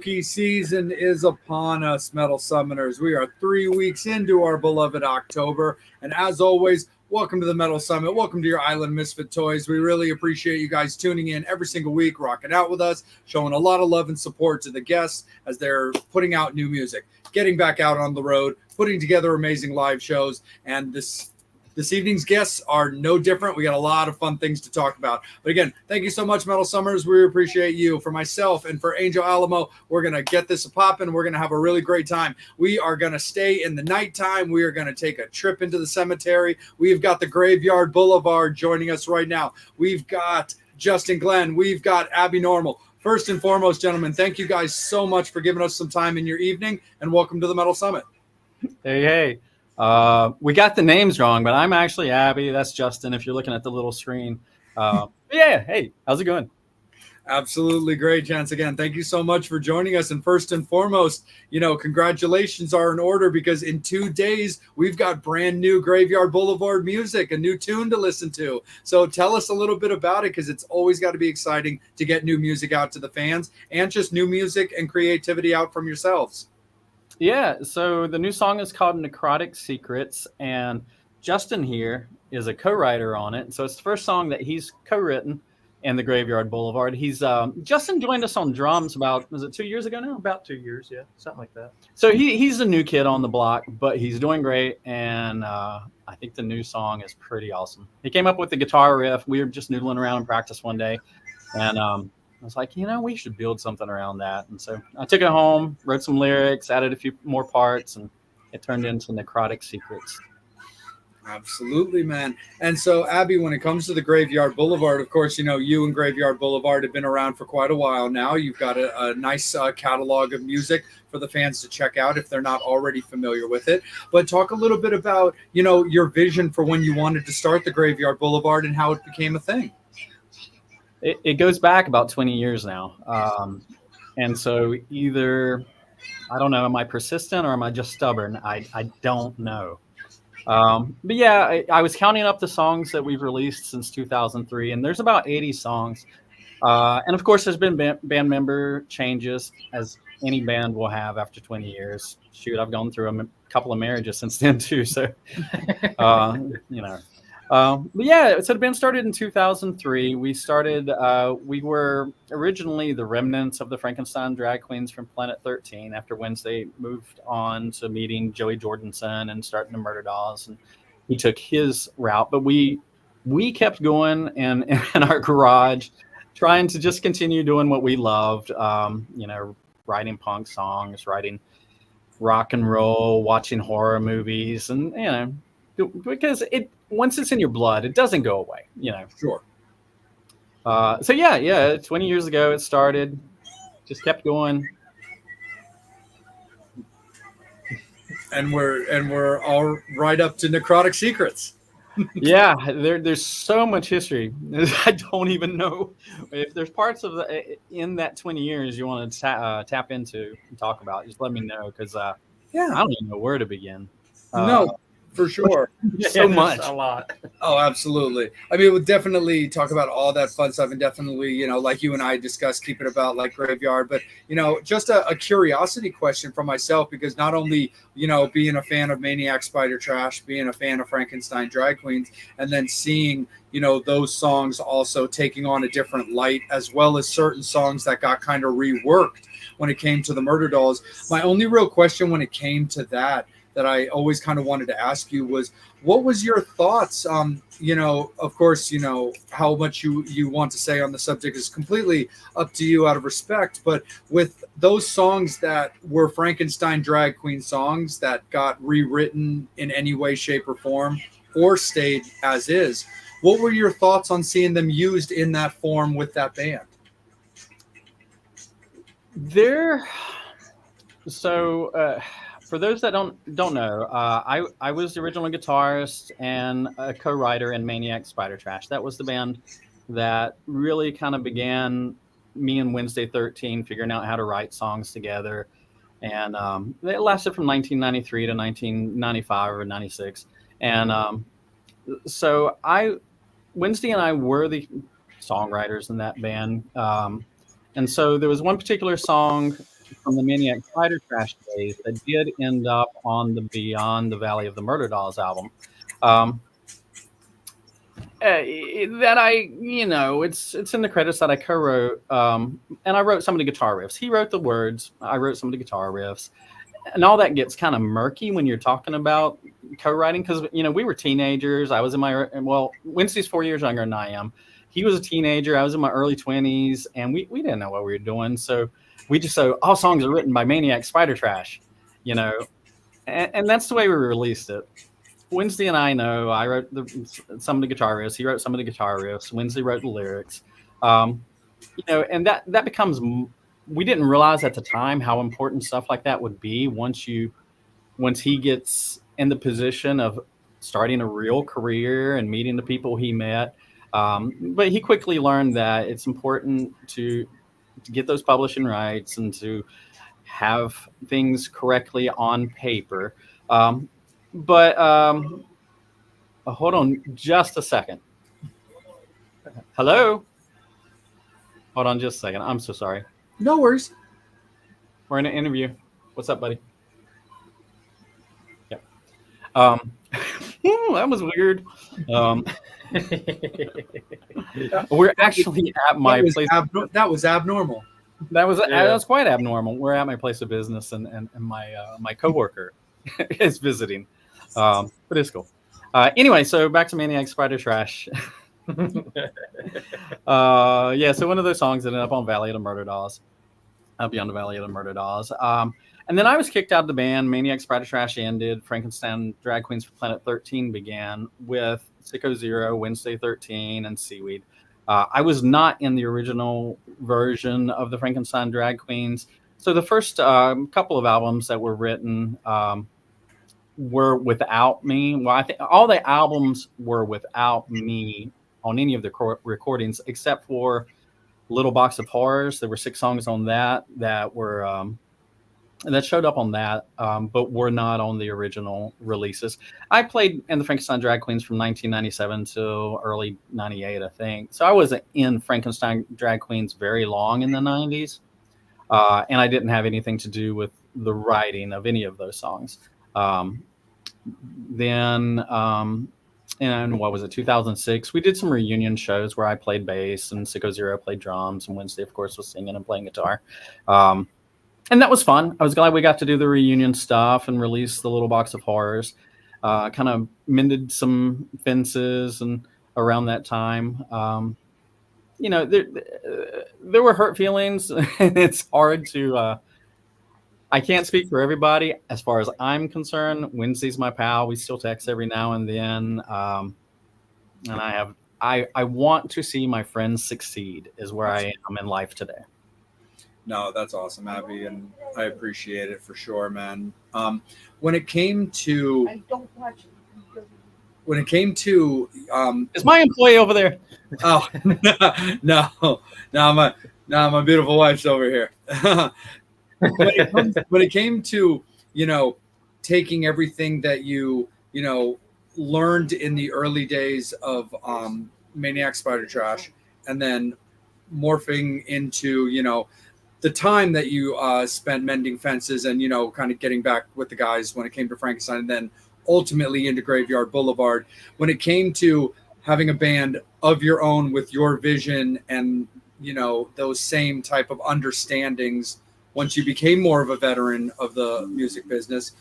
spooky season is upon us, Metal Summoners. We are 3 weeks into our beloved October. And as always, welcome to the Metal Summit. Welcome to your Island Misfit Toys. We really appreciate you guys tuning in every single week, rocking out with us, showing a lot of love and support to the guests as they're putting out new music, getting back out on the road, putting together amazing live shows. And this evening's guests are no different. We got a lot of fun things to talk about. But again, thank you so much, Metal Summers. We appreciate you. For myself and for Angel Alamo, we're going to get this popping. We're going to have a really great time. We are going to stay in the nighttime. We are going to take a trip into the cemetery. We've got the Graveyard Boulevard joining us right now. We've got Justin Glenn. We've got Abby Normal. First and foremost, gentlemen, thank you guys so much for giving us some time in your evening, and welcome to the Metal Summit. Hey. We got the names wrong, but I'm actually Abby. That's Justin, if you're looking at the little screen. Yeah, hey, how's it going? Absolutely great, gents. Again, thank you so much for joining us. And first and foremost, congratulations are in order because in 2 days, we've got brand new Graveyard Boulevard music, a new tune to listen to. So tell us a little bit about it because it's always got to be exciting to get new music out to the fans and just new music and creativity out from yourselves. Yeah, so the new song is called Necrotic Secrets, and Justin here is a co-writer on it. So it's the first song that he's co-written in the Graveyard Boulevard. Justin joined us on drums was it 2 years ago now? About 2 years, yeah, something like that. So he's a new kid on the block, but he's doing great, and I think the new song is pretty awesome. He came up with the guitar riff. We were just noodling around in practice one day, and I was like, we should build something around that. And so I took it home, wrote some lyrics, added a few more parts, and it turned into Necrotic Secrets. Absolutely, man. And so, Abby, when it comes to the Graveyard Boulevard, of course, you and Graveyard Boulevard have been around for quite a while now. You've got a nice catalog of music for the fans to check out if they're not already familiar with it. But talk a little bit about, your vision for when you wanted to start the Graveyard Boulevard and how it became a thing. It goes back about 20 years now. And so either, I don't know, am I persistent or am I just stubborn? I don't know. But yeah, I was counting up the songs that we've released since 2003, and there's about 80 songs. And of course, there's been band member changes, as any band will have after 20 years. Shoot, I've gone through a couple of marriages since then too. So, but yeah, so the band started in 2003. We were originally the remnants of the Frankenstein drag queens from Planet 13 after Wednesday moved on to meeting Joey Jordison and starting the Murder Dolls, and he took his route. But we kept going in our garage, trying to just continue doing what we loved, writing punk songs, writing rock and roll, watching horror movies, and because once it's in your blood, it doesn't go away, Sure. So yeah, 20 years ago it started, just kept going. And we're all right up to Necrotic Secrets. Yeah, there's so much history. I don't even know if there's parts of in that 20 years you want to tap into and talk about. Just let me know because I don't even know where to begin. No. For sure. So much. A lot. Oh, absolutely. I mean, we'll definitely talk about all that fun stuff and definitely, like you and I discussed, keep it about like Graveyard. But, just a curiosity question from myself, because not only, being a fan of Maniac Spider Trash, being a fan of Frankenstein Drag Queens, and then seeing, those songs also taking on a different light, as well as certain songs that got kind of reworked when it came to the Murder Dolls. My only real question when it came to that I always kind of wanted to ask you was, what was your thoughts? Of course, how much you want to say on the subject is completely up to you out of respect. But with those songs that were Frankenstein drag queen songs that got rewritten in any way, shape, or form, or stayed as is, what were your thoughts on seeing them used in that form with that band? For those that don't know, I was the original guitarist and a co-writer in Maniac Spider Trash. That was the band that really kind of began me and Wednesday 13 figuring out how to write songs together. And it lasted from 1993 to 1995 or 96. And so Wednesday and I were the songwriters in that band. And so there was one particular song from the Maniac Spider Trash days that did end up on the Beyond the Valley of the Murder Dolls album. Um, that it's in the credits that I co-wrote, and I wrote some of the guitar riffs. He wrote the words, I wrote some of the guitar riffs, and all that gets kind of murky when you're talking about co-writing because we were teenagers. I was in Wednesday's 4 years younger than I am. He was a teenager. I was in my early 20s, and we didn't know what we were doing. So we just all songs are written by Maniac Spider Trash, and that's the way we released it. Wednesday and I know I wrote some of the guitar riffs. He wrote some of the guitar riffs. Wednesday wrote the lyrics. And that becomes. We didn't realize at the time how important stuff like that would be once he gets in the position of starting a real career and meeting the people he met. But he quickly learned that it's important to get those publishing rights and to have things correctly on paper. But hold on just a second. Hello? Hold on just a second. I'm so sorry. No worries. We're in an interview. What's up, buddy? Yeah. That was weird. We're actually at my place. That was abnormal. That was quite abnormal. We're at my place of business, and my coworker is visiting. But it's cool. Anyway, so back to Maniac Spider Trash. So one of those songs ended up on Valley of the Murder Dolls, Beyond the Valley of the Murder Dolls. And then I was kicked out of the band. Maniac Spider Trash ended. Frankenstein Drag Queens for Planet 13 began with Sicko Zero, Wednesday 13, and Seaweed. I was not in the original version of the Frankenstein Drag Queens. So the first couple of albums that were written were without me. Well, I think all the albums were without me on any of the recordings, except for Little Box of Horrors. There were 6 songs on that were that showed up on that, but were not on the original releases. I played in the Frankenstein Drag Queens from 1997 till early 98, I think. So I wasn't in Frankenstein Drag Queens very long in the 90s, and I didn't have anything to do with the writing of any of those songs. Then in what was it, 2006, we did some reunion shows where I played bass and Sicko Zero played drums, and Wednesday, of course, was singing and playing guitar. And that was fun. I was glad we got to do the reunion stuff and release the Little Box of Horrors. Kind of mended some fences and around that time. There were hurt feelings. It's hard to. I can't speak for everybody. As far as I'm concerned, Wednesday's my pal. We still text every now and then. And I want to see my friends succeed is where I am in life today. No, that's awesome, Abby, and I appreciate it for sure, man. When it came to, I don't watch it. When it came to, is my employee over there? Oh, no, my beautiful wife's over here. When it came to, taking everything that you learned in the early days of Maniac Spider Trash and then morphing into, the time that you spent mending fences and, kind of getting back with the guys when it came to Frankenstein and then ultimately into Graveyard Boulevard, when it came to having a band of your own with your vision and, those same type of understandings once you became more of a veteran of the music business,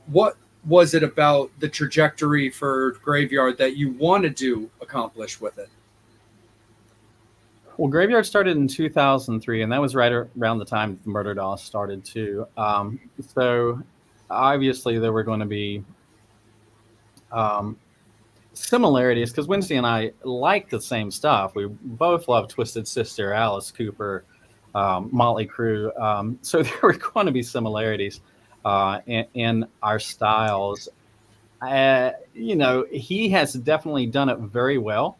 what was it about the trajectory for Graveyard that you wanted to accomplish with it? Well, Graveyard started in 2003, and that was right around the time the Murder Dolls started too. So obviously there were going to be similarities because Wednesday and I liked the same stuff. We both loved Twisted Sister, Alice Cooper, Motley Crue. So there were going to be similarities in our styles. He has definitely done it very well.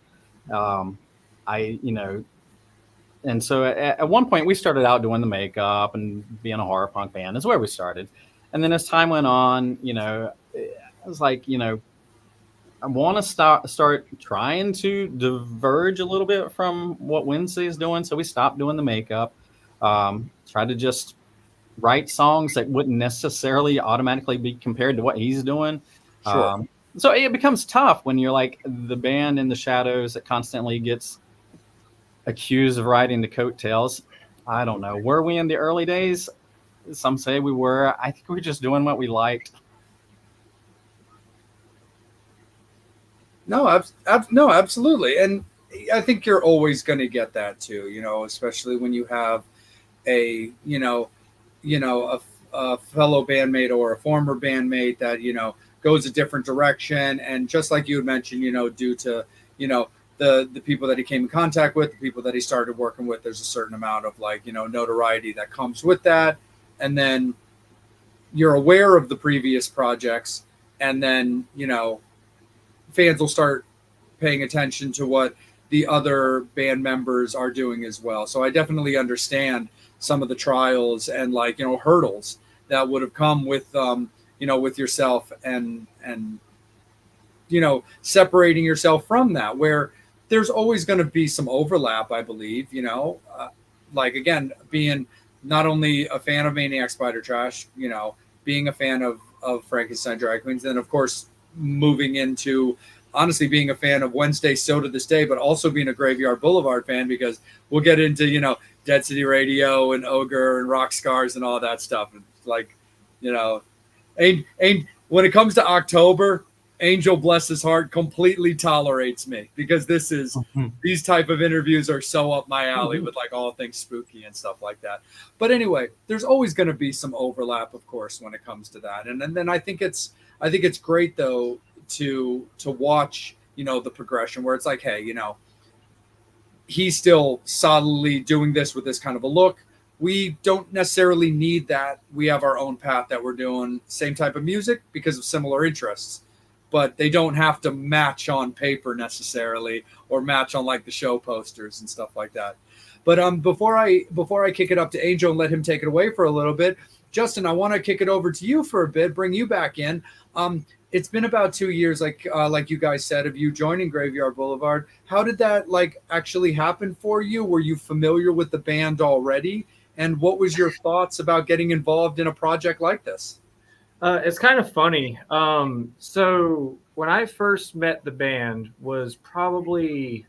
And so at one point we started out doing the makeup and being a horror punk band is where we started. And then as time went on, I was like, I want to start trying to diverge a little bit from what Wednesday is doing. So we stopped doing the makeup, tried to just write songs that wouldn't necessarily automatically be compared to what he's doing. Sure. So it becomes tough when you're like the band in the shadows that constantly gets accused of riding the coattails. I don't know. Were we in the early days? Some say we were. I think we're just doing what we liked. No, no, absolutely. And I think you're always going to get that too, especially when you have a, a fellow bandmate or a former bandmate that, goes a different direction. And just like you had mentioned, due to, the people that he came in contact with, the people that he started working with, there's a certain amount of like, notoriety that comes with that. And then you're aware of the previous projects, and then, fans will start paying attention to what the other band members are doing as well. So I definitely understand some of the trials and like, hurdles that would have come with, with yourself and, separating yourself from that, where there's always going to be some overlap, I believe, like, again, being not only a fan of Maniac Spider Trash, being a fan of Frankenstein Drag Queens, then of course moving into honestly being a fan of Wednesday So to This Day, but also being a Graveyard Boulevard fan, because we'll get into, Dead City Radio and Ogre and Rock Scars and all that stuff. It's like, when it comes to October, Angel, bless his heart, completely tolerates me, because these type of interviews are so up my alley with like all things spooky and stuff like that. But anyway, there's always going to be some overlap, of course, when it comes to that. And then I think it's great though to watch, the progression where it's like, hey, he's still solidly doing this with this kind of a look. We don't necessarily need that. We have our own path that we're doing, same type of music because of similar interests, but they don't have to match on paper necessarily, or match on like the show posters and stuff like that. But before I kick it up to Angel and let him take it away for a little bit, Justin, I want to kick it over to you for a bit, bring you back in. It's been about 2 years, like you guys said, of you joining Graveyard Boulevard. How did that like actually happen for you? Were you familiar with the band already? And what was your thoughts about getting involved in a project like this? It's kind of funny. So when I first met the band was probably,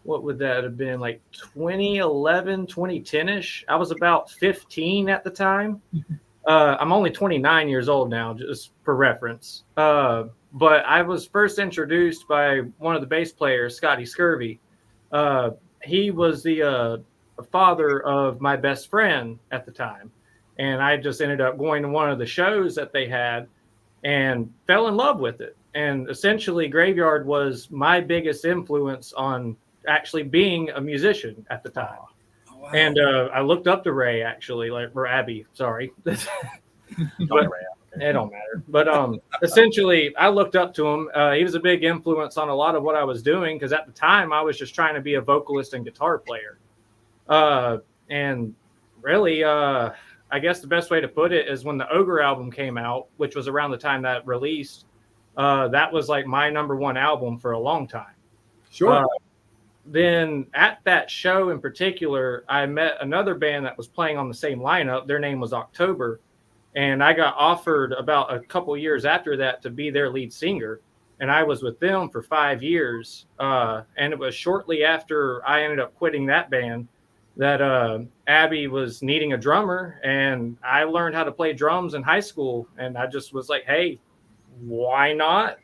what would that have been, like 2011, 2010-ish. I was about 15 at the time. I'm only 29 years old now, just for reference. But I was first introduced by one of the bass players, Scotty Scurvy. He was the father of my best friend at the time. And I just ended up going to one of the shows that they had and fell in love with it. And essentially, Graveyard was my biggest influence on actually being a musician at the time. Oh, wow. And I looked up to Ray, actually, or Abby, sorry. But it don't matter. But essentially, I looked up to him. He was a big influence on a lot of what I was doing, because at the time, I was just trying to be a vocalist and guitar player. And really, I guess the best way to put it is when the Ogre album came out, which was around the time that released, that was like my number one album for a long time. Sure. Then at that show in particular, I met another band that was playing on the same lineup. Their name was October. And I got offered about a couple years after that to be their lead singer. And I was with them for 5 years. And it was shortly after I ended up quitting that band that Abby was needing a drummer, and I learned how to play drums in high school. And I just was like, hey, why not?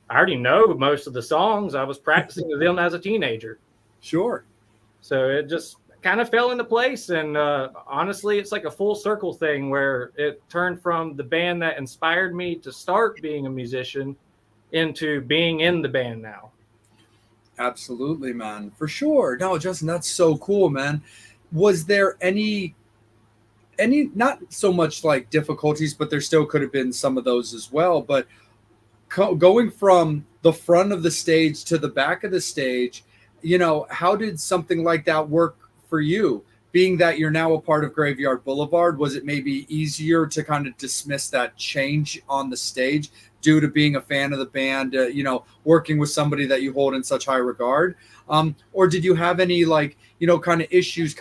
I already know most of the songs. I was practicing with them as a teenager. Sure. So it just kind of fell into place. And honestly, it's like a full circle thing where it turned from the band that inspired me to start being a musician into being in the band now. Absolutely, man. For sure. No, Justin, that's so cool, man. Was there any not so much like difficulties, but there still could have been some of those as well. But going from the front of the stage to the back of the stage, how did something like that work for you? Being that you're now a part of Graveyard Boulevard, was it maybe easier to kind of dismiss that change on the stage due to being a fan of the band, working with somebody that you hold in such high regard? Or did you have any kind of issues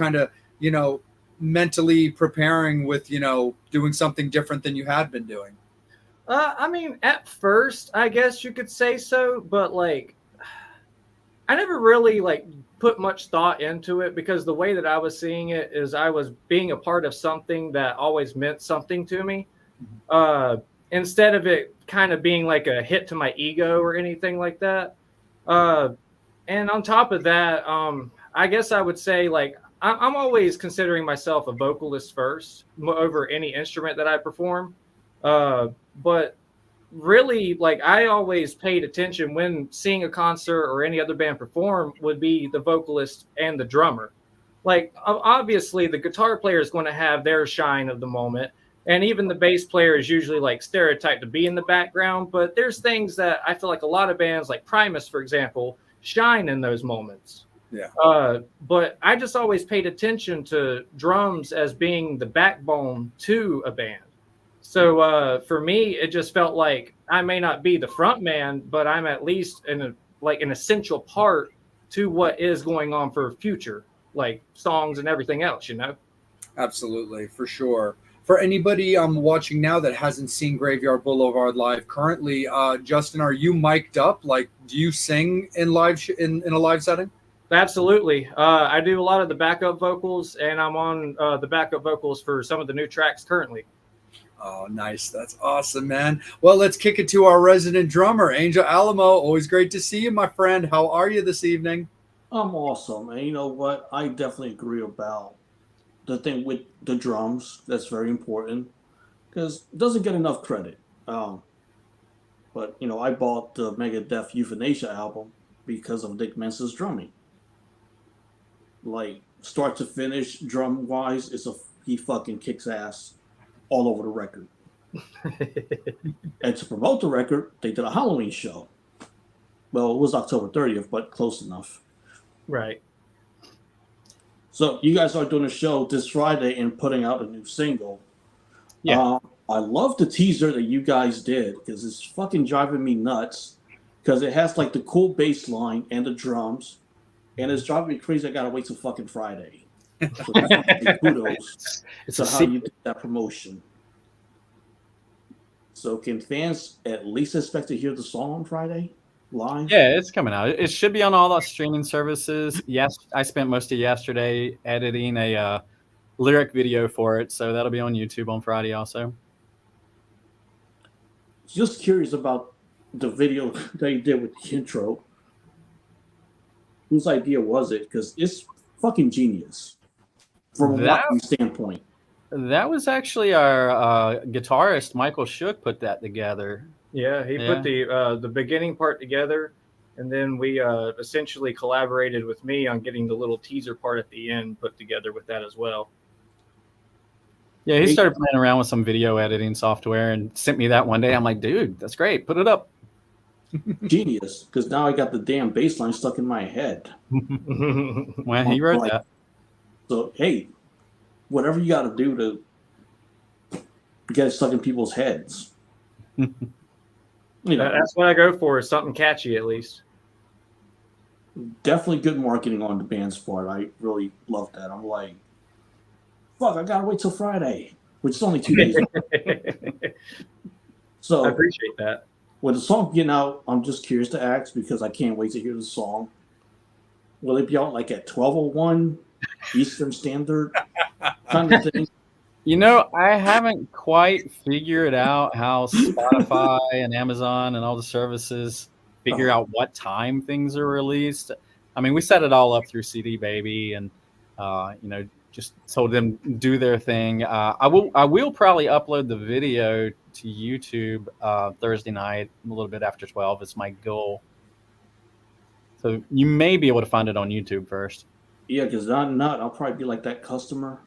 mentally preparing with, doing something different than you had been doing? I mean, at first, I guess you could say so, but like, I never really like put much thought into it because the way that I was seeing it is I was being a part of something that always meant something to me. Instead of it kind of being like a hit to my ego or anything like that. And on top of that, I guess I would say like I'm always considering myself a vocalist first over any instrument that I perform. But really, like I always paid attention when seeing a concert or any other band perform would be the vocalist and the drummer. Like obviously the guitar player is going to have their shine of the moment. And even the bass player is usually like stereotyped to be in the background. But there's things that I feel like a lot of bands like Primus, for example, shine in those moments. Yeah. But I just always paid attention to drums as being the backbone to a band. So for me, it just felt like I may not be the front man, but I'm at least an essential part to what is going on for future, like songs and everything else, Absolutely, for sure. For anybody watching now that hasn't seen Graveyard Boulevard live currently, Justin, are you mic'd up? Like, do you sing in in a live setting? Absolutely. I do a lot of the backup vocals, and I'm on the backup vocals for some of the new tracks currently. Oh, nice. That's awesome, man. Well, let's kick it to our resident drummer, Angel Alamo. Always great to see you, my friend. How are you this evening? I'm awesome. And you know what? I definitely agree about the thing with the drums. That's very important because it doesn't get enough credit. But, I bought the Megadeth Euthanasia album because of Nick Mensa's drumming. Like, start to finish, drum-wise, he fucking kicks ass all over the record. And to promote the record, they did a Halloween show. Well, it was October 30th, but close enough. Right. So you guys are doing a show this Friday and putting out a new single. Yeah. I love the teaser that you guys did because it's fucking driving me nuts because it has like the cool bass line and the drums, and it's driving me crazy. I gotta wait till fucking Friday. So kudos to how you did that promotion. So can fans at least expect to hear the song on Friday live? Yeah, it's coming out. It should be on all the streaming services. Yes, I spent most of yesterday editing a lyric video for it, so that'll be on YouTube on Friday also. Just curious about the video that you did with the intro. Whose idea was it? Because it's fucking genius from a walking standpoint. That was actually our guitarist, Michael Shook, put that together. Yeah, he put the beginning part together, and then we essentially collaborated with me on getting the little teaser part at the end put together with that as well. Yeah, he started playing around with some video editing software and sent me that one day. I'm like, dude, that's great. Put it up. Genius, because now I got the damn bass line stuck in my head. Well, he wrote that. So, hey, whatever you got to do to get it stuck in people's heads. That's what I go for, is something catchy at least. Definitely good marketing on the band's part. I really love that. I'm like, fuck, I got to wait till Friday, which is only 2 days. So I appreciate that. With the song getting out, I'm just curious to ask because I can't wait to hear the song. Will it be out like at 12:01 Eastern Standard kind of thing? I haven't quite figured out how Spotify and Amazon and all the services figure out what time things are released. I mean, we set it all up through CD Baby and, just told them do their thing. I will probably upload the video to YouTube Thursday night, a little bit after 12 is my goal. So you may be able to find it on YouTube first. Yeah, because I'll probably be like that customer.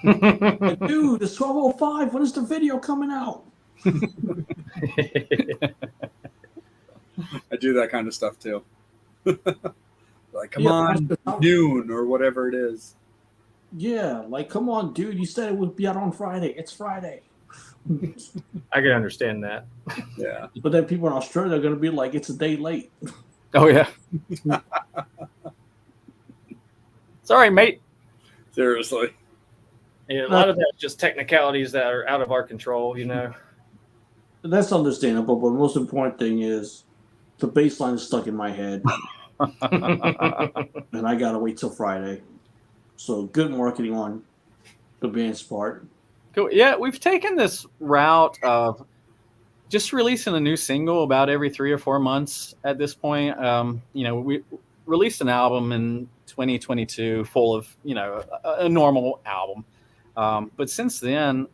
Like, dude, it's 12:05. When is the video coming out? I do that kind of stuff too. Like, come on, noon or whatever it is. Yeah, like, come on, dude. You said it would be out on Friday. It's Friday. I can understand that. Yeah. But then people in Australia are going to be like, it's a day late. Oh, yeah. Sorry, mate. Seriously. Yeah, a lot of that's just technicalities that are out of our control, you know. That's understandable, but the most important thing is the bass line is stuck in my head, and I gotta wait till Friday. So good marketing on the band's part. Cool. Yeah, we've taken this route of just releasing a new single about every 3 or 4 months at this point. We released an album in 2022 full of, a normal album. But since then,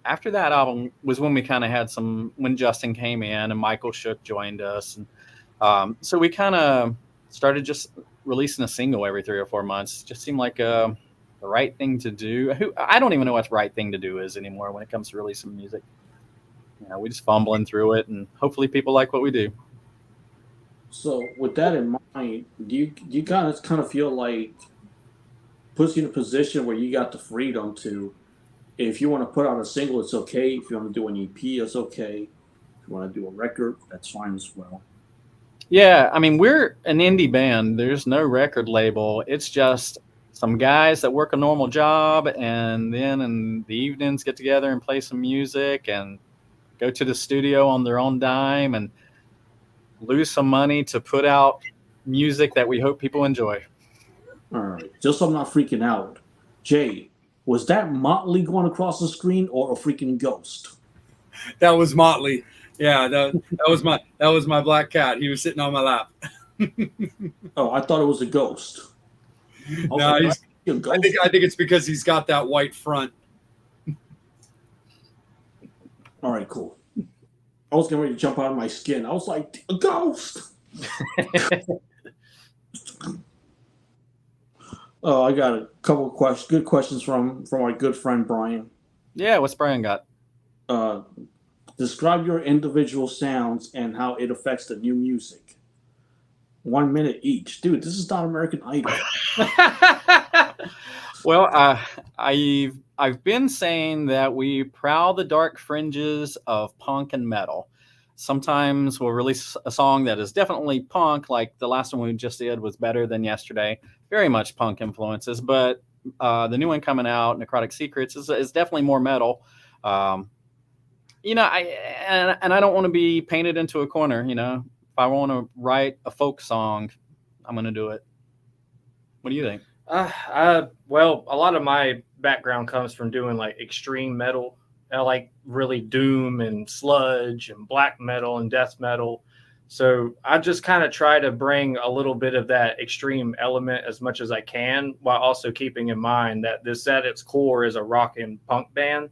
after that album was when we kind of had when Justin came in and Michael Shook joined us. And so we kind of started just releasing a single every 3 or 4 months. Just seemed like the right thing to do. I don't even know what the right thing to do is anymore when it comes to releasing music. We just fumbling through it, and hopefully people like what we do. So with that in mind, do you kind of feel like puts you in a position where you got the freedom to, if you want to put out a single, it's okay. If you want to do an EP, it's okay. If you want to do a record, that's fine as well. Yeah, I mean, we're an indie band. There's no record label. It's just some guys that work a normal job, and then in the evenings get together and play some music and go to the studio on their own dime and lose some money to put out music that we hope people enjoy. All right. Just so I'm not freaking out, Jay, was that Motley going across the screen or a freaking ghost? That was Motley. Yeah, that was my black cat. He was sitting on my lap. Oh, I thought it was a ghost. No, like, I think it's because he's got that white front. All right, cool. I was getting ready to jump out of my skin. I was like, a ghost. Oh, I got a couple of good questions from our good friend Brian. Yeah, what's Brian got? Describe your individual sounds and how it affects the new music. 1 minute each. Dude, this is not American Idol. Well, I've been saying that we prowl the dark fringes of punk and metal. Sometimes we'll release a song that is definitely punk, like the last one we just did was Better Than Yesterday. Very much punk influences, but the new one coming out, Necrotic Secrets, is definitely more metal. I don't want to be painted into a corner. If I want to write a folk song, I'm going to do it. What do you think? Well, a lot of my background comes from doing like extreme metal. I like really doom and sludge and black metal and death metal. So I just kind of try to bring a little bit of that extreme element as much as I can, while also keeping in mind that this at its core is a rock and punk band.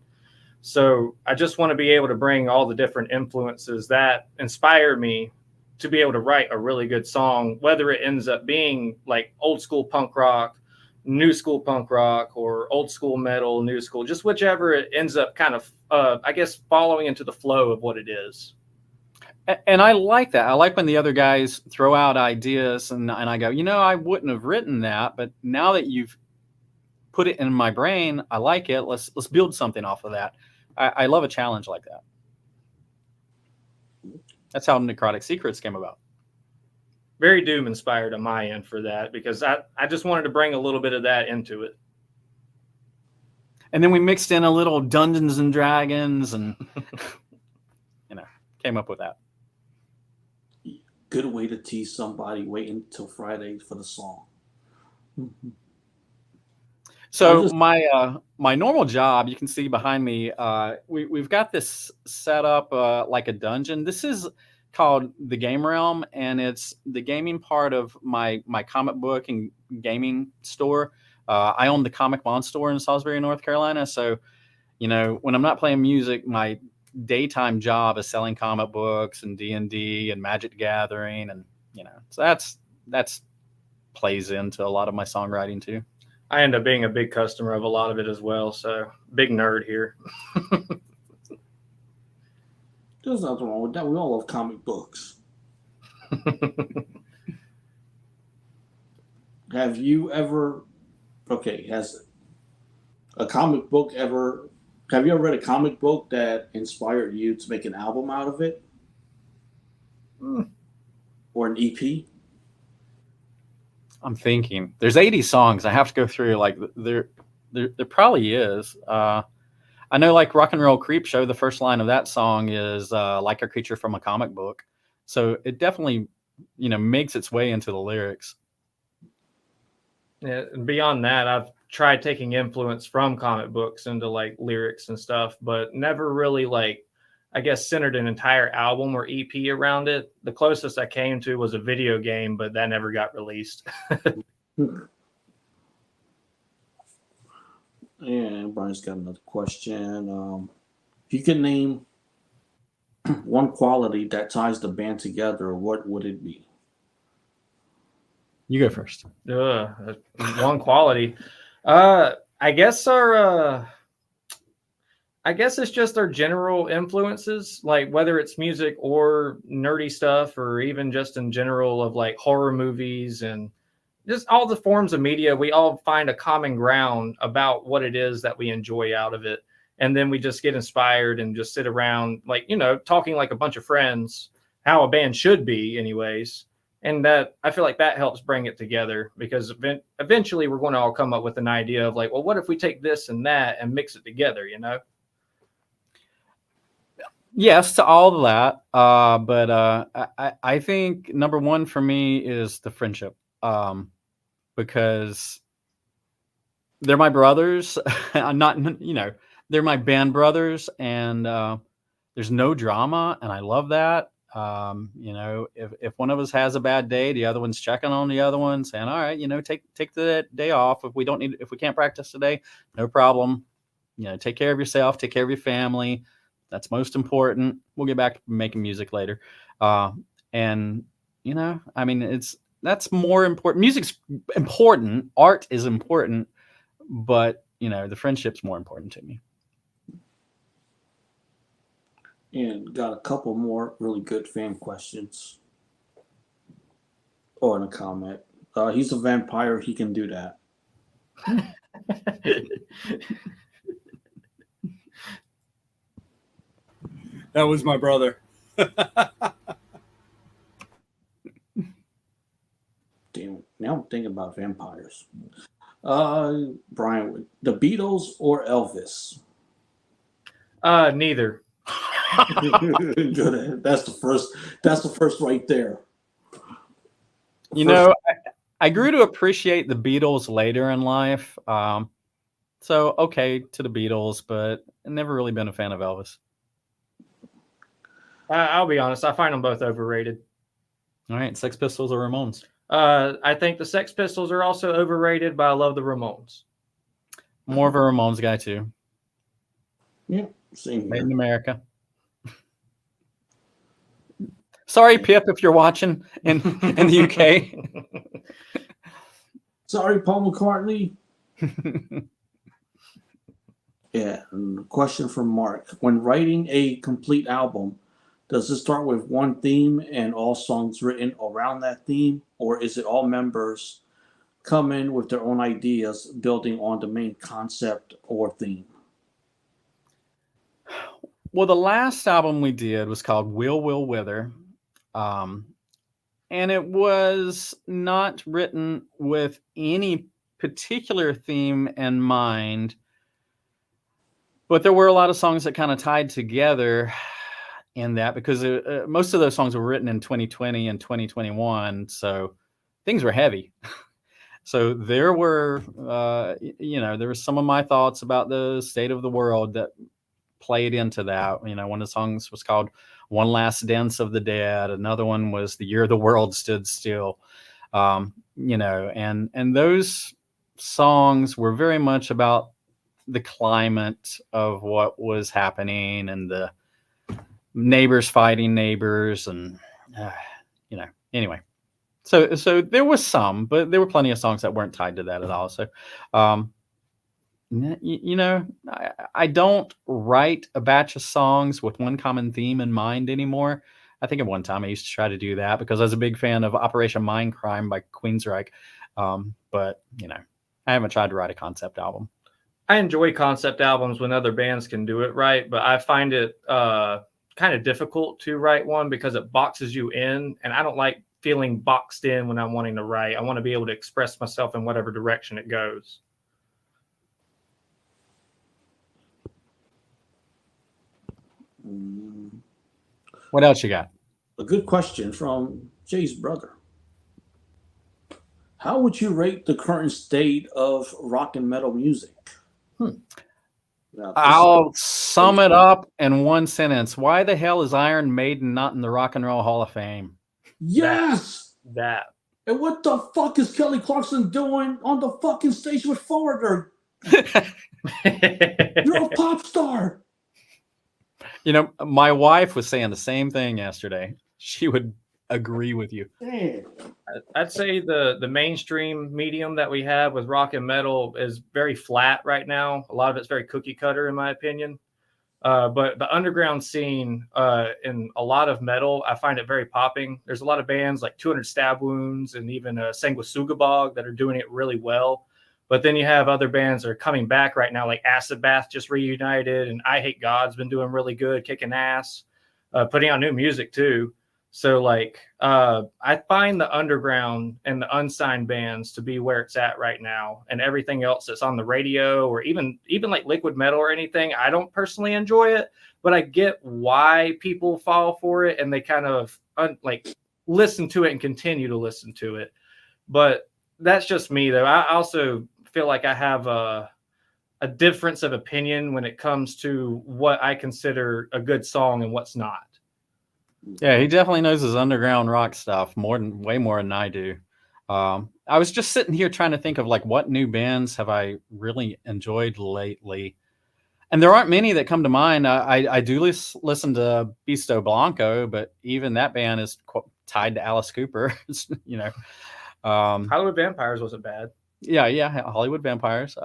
So I just want to be able to bring all the different influences that inspired me to be able to write a really good song, whether it ends up being like old school punk rock, new school punk rock, or old school metal, new school, just whichever it ends up kind of, following into the flow of what it is. And I like that. I like when the other guys throw out ideas and I go, I wouldn't have written that, but now that you've put it in my brain, I like it. Let's build something off of that. I love a challenge like that. That's how Necrotic Secrets came about. Very doom inspired on my end for that, because I just wanted to bring a little bit of that into it. And then we mixed in a little Dungeons and Dragons and, came up with that. Good way to tease somebody waiting until Friday for the song. So my normal job, you can see behind me, we've got this set up like a dungeon. This is called the Game Realm, and it's the gaming part of my comic book and gaming store. I own the Comic Mon store in Salisbury, North Carolina. So, when I'm not playing music, my daytime job is selling comic books and D&D and Magic the Gathering, and so that's plays into a lot of my songwriting too. I end up being a big customer of a lot of it as well, so big nerd here. There's nothing wrong with that. We all love comic books. Have you ever has a comic book ever have you ever read a comic book that inspired you to make an album out of it? Or an EP? I'm thinking there's 80 songs. I have to go through There probably is. I know, like Rock and Roll Creep Show, the first line of that song is like a creature from a comic book. So it definitely, makes its way into the lyrics. Yeah, and beyond that, I've tried taking influence from comic books into like lyrics and stuff, but never really like, I guess, centered an entire album or EP around it. The closest I came to was a video game, but that never got released. And Brian's got another question. If you could name one quality that ties the band together, what would it be? You go first. One quality. I guess it's just our general influences, like whether it's music or nerdy stuff, or even just in general of like horror movies and just all the forms of media. We all find a common ground about what it is that we enjoy out of it. And then we just get inspired and just sit around like, talking like a bunch of friends, how a band should be anyways. And that, I feel like that helps bring it together, because eventually we're going to all come up with an idea of like, well, what if we take this and that and mix it together, Yes to all of that. But I think number one for me is the friendship. Because they're my brothers. I'm not, they're my band brothers, and there's no drama, and I love that. If one of us has a bad day, the other one's checking on the other one, saying, all right, take the day off. If we can't practice today, no problem. Take care of yourself, take care of your family. That's most important. We'll get back to making music later. That's more important. Music's important. Art is important, but the friendship's more important to me. And got a couple more really good fan questions. Or in a comment. He's a vampire. He can do that. That was my brother. Damn, now I'm thinking about vampires. Brian, the Beatles or Elvis? Neither. Good. That's the first right there. I grew to appreciate the Beatles later in life. So okay to the Beatles, but I've never really been a fan of Elvis. I'll be honest, I find them both overrated. All right, Sex Pistols or Ramones? I think the Sex Pistols are also overrated, but I love the Ramones. More of a Ramones guy too. Yeah, same here. Made in America. Sorry, Pip, if you're watching in the UK. Sorry, Paul McCartney. Yeah, and a question from Mark. When writing a complete album, does it start with one theme and all songs written around that theme, or is it all members come in with their own ideas, building on the main concept or theme? Well, the last album we did was called Will Wither. And it was not written with any particular theme in mind, but there were a lot of songs that kind of tied together in that, because most of those songs were written in 2020 and 2021. So things were heavy. So there were, there were some of my thoughts about the state of the world that played into that. One of the songs was called One Last Dance of the Dead. Another one was The Year the World Stood Still. And those songs were very much about the climate of what was happening and the neighbors fighting neighbors, and anyway. So there was some, but there were plenty of songs that weren't tied to that at all. So, I don't write a batch of songs with one common theme in mind anymore. I think at one time I used to try to do that because I was a big fan of Operation Mindcrime by Queensryche. But I haven't tried to write a concept album. I enjoy concept albums when other bands can do it right, but I find it kind of difficult to write one because it boxes you in, and I don't like feeling boxed in when I'm wanting to write. I want to be able to express myself in whatever direction it goes. Mm, What else you got? a good question from Jay's brother. How would you rate the current state of rock and metal music? Now, I'll sum it up in one sentence. Why the hell is Iron Maiden not in the Rock and Roll Hall of Fame? yes. That. And what the fuck is Kelly Clarkson doing on the fucking stage with Foreigner? You're a pop star. You know, my wife was saying the same thing yesterday. She would agree with you. Damn. I'd say the mainstream medium that we have with rock and metal is very flat right now. A lot of it's very cookie cutter, in my opinion. But the underground scene in a lot of metal, I find it very popping. There's a lot of bands like 200 Stab Wounds and even Sanguisugabog that are doing it really well. But then you have other bands that are coming back right now, like Acid Bath just reunited, and I Hate God's been doing really good, kicking ass, putting out new music too. So like I find the underground and the unsigned bands to be where it's at right now, and everything else that's on the radio or even like liquid metal or anything, I don't personally enjoy it, but I get why people fall for it and they kind of like listen to it and continue to listen to it. But that's just me though. I also feel like I have a difference of opinion when it comes to what I consider a good song and what's not. Yeah, he definitely knows his underground rock stuff way more than I do. I was just sitting here trying to think of like what new bands have I really enjoyed lately, and there aren't many that come to mind. I do listen to Bisto Blanco, but even that band is tied to Alice Cooper. You know, Hollywood Vampires wasn't bad. Yeah, Hollywood Vampires.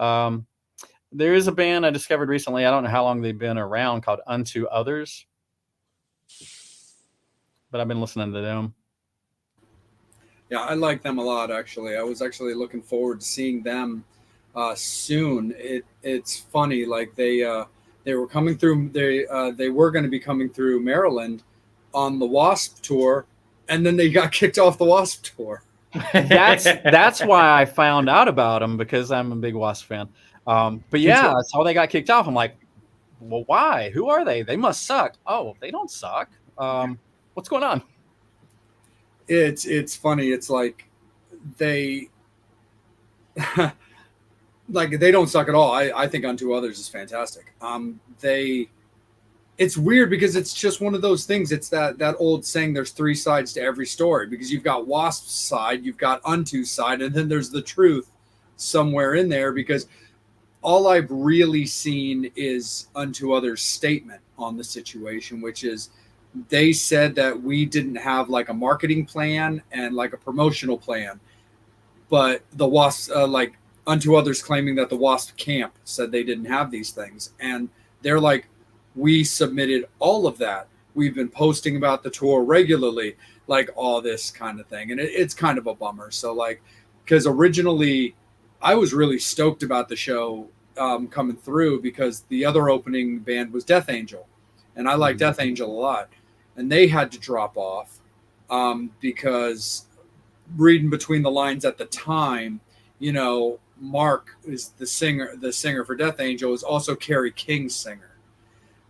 There is a band I discovered recently. I don't know how long they've been around, called Unto Others, but I've been listening to them. Yeah, I like them a lot, actually. I was actually looking forward to seeing them soon. It's funny, like they were coming through. They were going to be coming through Maryland on the Wasp tour, and then they got kicked off the Wasp tour. That's why I found out about them, because I'm a big Wasp fan. But yeah, I saw they got kicked off. I'm like, well, why? Who are they? They must suck. Oh, they don't suck. What's going on? It's funny. It's like they like they don't suck at all. I think Unto Others is fantastic. It's weird because it's just one of those things. It's that old saying, there's three sides to every story, because you've got Wasp's side, you've got Unto's side, and then there's the truth somewhere in there, because all I've really seen is Unto Others' statement on the situation, which is they said that we didn't have like a marketing plan and like a promotional plan, but the Wasp, like Unto Others claiming that the Wasp camp said they didn't have these things. And they're like, we submitted all of that. We've been posting about the tour regularly, like all this kind of thing. And it's kind of a bummer. So like, because originally I was really stoked about the show coming through, because the other opening band was Death Angel. And I like Death Angel a lot. And they had to drop off because, reading between the lines at the time, you know, Mark is the singer for Death Angel, is also Kerry King's singer.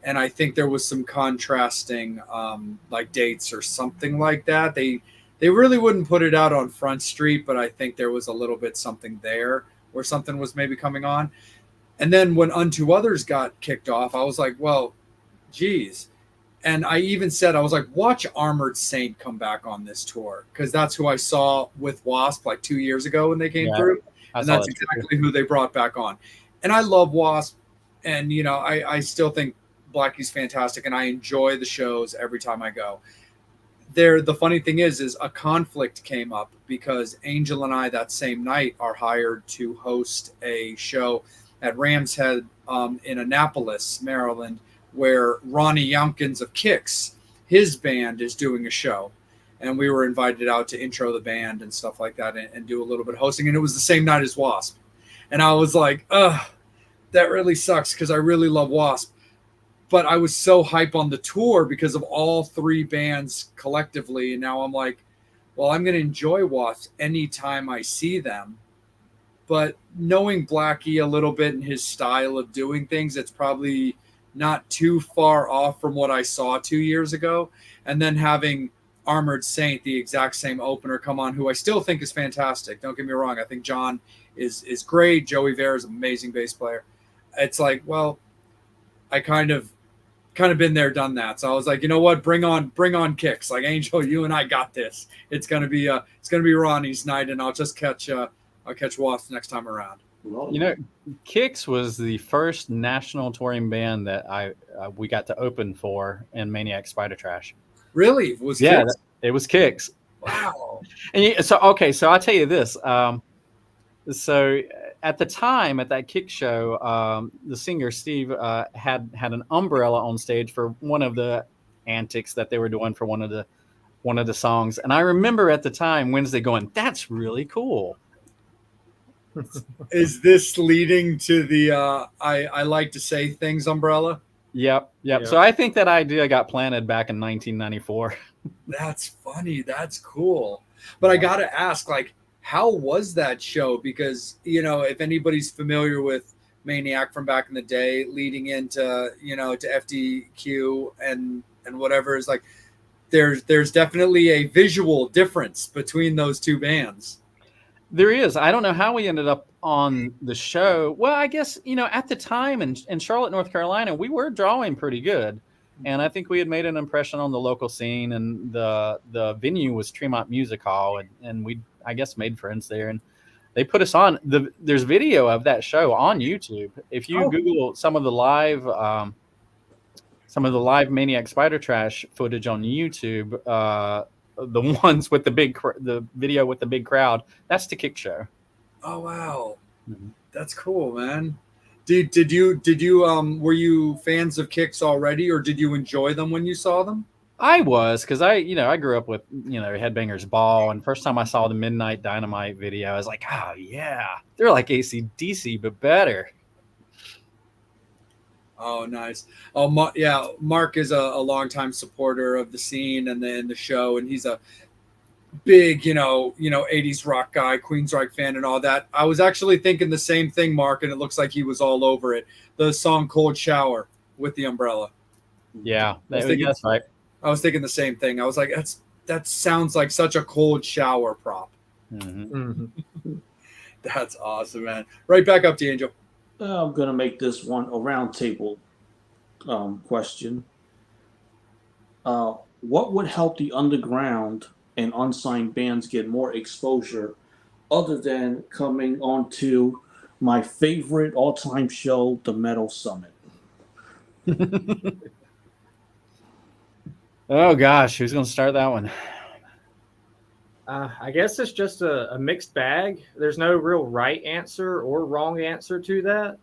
And I think there was some contrasting like dates or something like that. They really wouldn't put it out on Front Street, but I think there was a little bit something there where something was maybe coming on. And then when Unto Others got kicked off, I was like, well, geez. And I even said, I was like, watch Armored Saint come back on this tour, because that's who I saw with Wasp like 2 years ago when they came through. And that's exactly who they brought back on. And I love Wasp. And, you know, I still think Blackie's fantastic, and I enjoy the shows every time I go there. The funny thing is a conflict came up, because Angel and I that same night are hired to host a show at Ram's Head in Annapolis, Maryland, where Ronnie Youngkins of Kix, his band, is doing a show. And we were invited out to intro the band and stuff like that, and do a little bit of hosting. And it was the same night as Wasp. And I was like, ugh, that really sucks, because I really love Wasp. But I was so hype on the tour because of all three bands collectively. And now I'm like, well, I'm going to enjoy Wasp anytime I see them. But knowing Blackie a little bit and his style of doing things, it's probably not too far off from what I saw 2 years ago. And then having Armored Saint, the exact same opener, come on, who I still think is fantastic. Don't get me wrong. I think John is great. Joey Vera is an amazing bass player. It's like, well, I kind of been there, done that. So I was like, you know what? Bring on kicks. Like, Angel, you and I got this. It's gonna be Ronnie's night, and I'll just catch Wasp next time around. You know, Kix was the first national touring band that we got to open for in Maniac Spider Trash. Really? It was Yeah, Kix? it was Kix. Wow. And so I'll tell you this. So at the time at that Kick show, the singer Steve had an umbrella on stage for one of the antics that they were doing for one of the songs, and I remember at the time Wednesday going, "That's really cool." Is this leading to the I like to say things umbrella? Yep. So I think that idea got planted back in 1994. That's funny. That's cool. But I got to ask, like, how was that show? Because, you know, if anybody's familiar with Maniac from back in the day, leading into, you know, to FDQ and whatever, is like, there's definitely a visual difference between those two bands. There is. I don't know how we ended up on the show. Well, I guess, you know, at the time in Charlotte, North Carolina, we were drawing pretty good. And I think we had made an impression on the local scene, and the venue was Tremont Music Hall, and we, I guess, made friends there, and they put us on. There's video of that show on YouTube. If you Google some of the live Maniac Spider Trash footage on YouTube, the ones with the video with the big crowd, that's the Kick show. Oh wow. Mm-hmm. That's cool, man. Did you were you fans of Kicks already, or did you enjoy them when you saw them? I was, because I grew up with, you know, Headbangers Ball, and first time I saw the Midnight Dynamite video, I was like, oh yeah, they're like AC/DC but better. Oh, nice. Oh, yeah. Mark is a longtime supporter of the scene and the show, and he's a big, you know, 80s rock guy, Queensryche fan, and all that. I was actually thinking the same thing, Mark, and it looks like he was all over it. The song "Cold Shower" with the umbrella. Yeah, that's right. I was thinking the same thing. I was like, that sounds like such a cold shower prop. Mm-hmm. That's awesome, man. Right back up to Angel. I'm going to make this one a round table question. What would help the underground and unsigned bands get more exposure other than coming onto my favorite all-time show, the Metal Summit? Oh, gosh. Who's going to start that one? I guess it's just a mixed bag. There's no real right answer or wrong answer to that.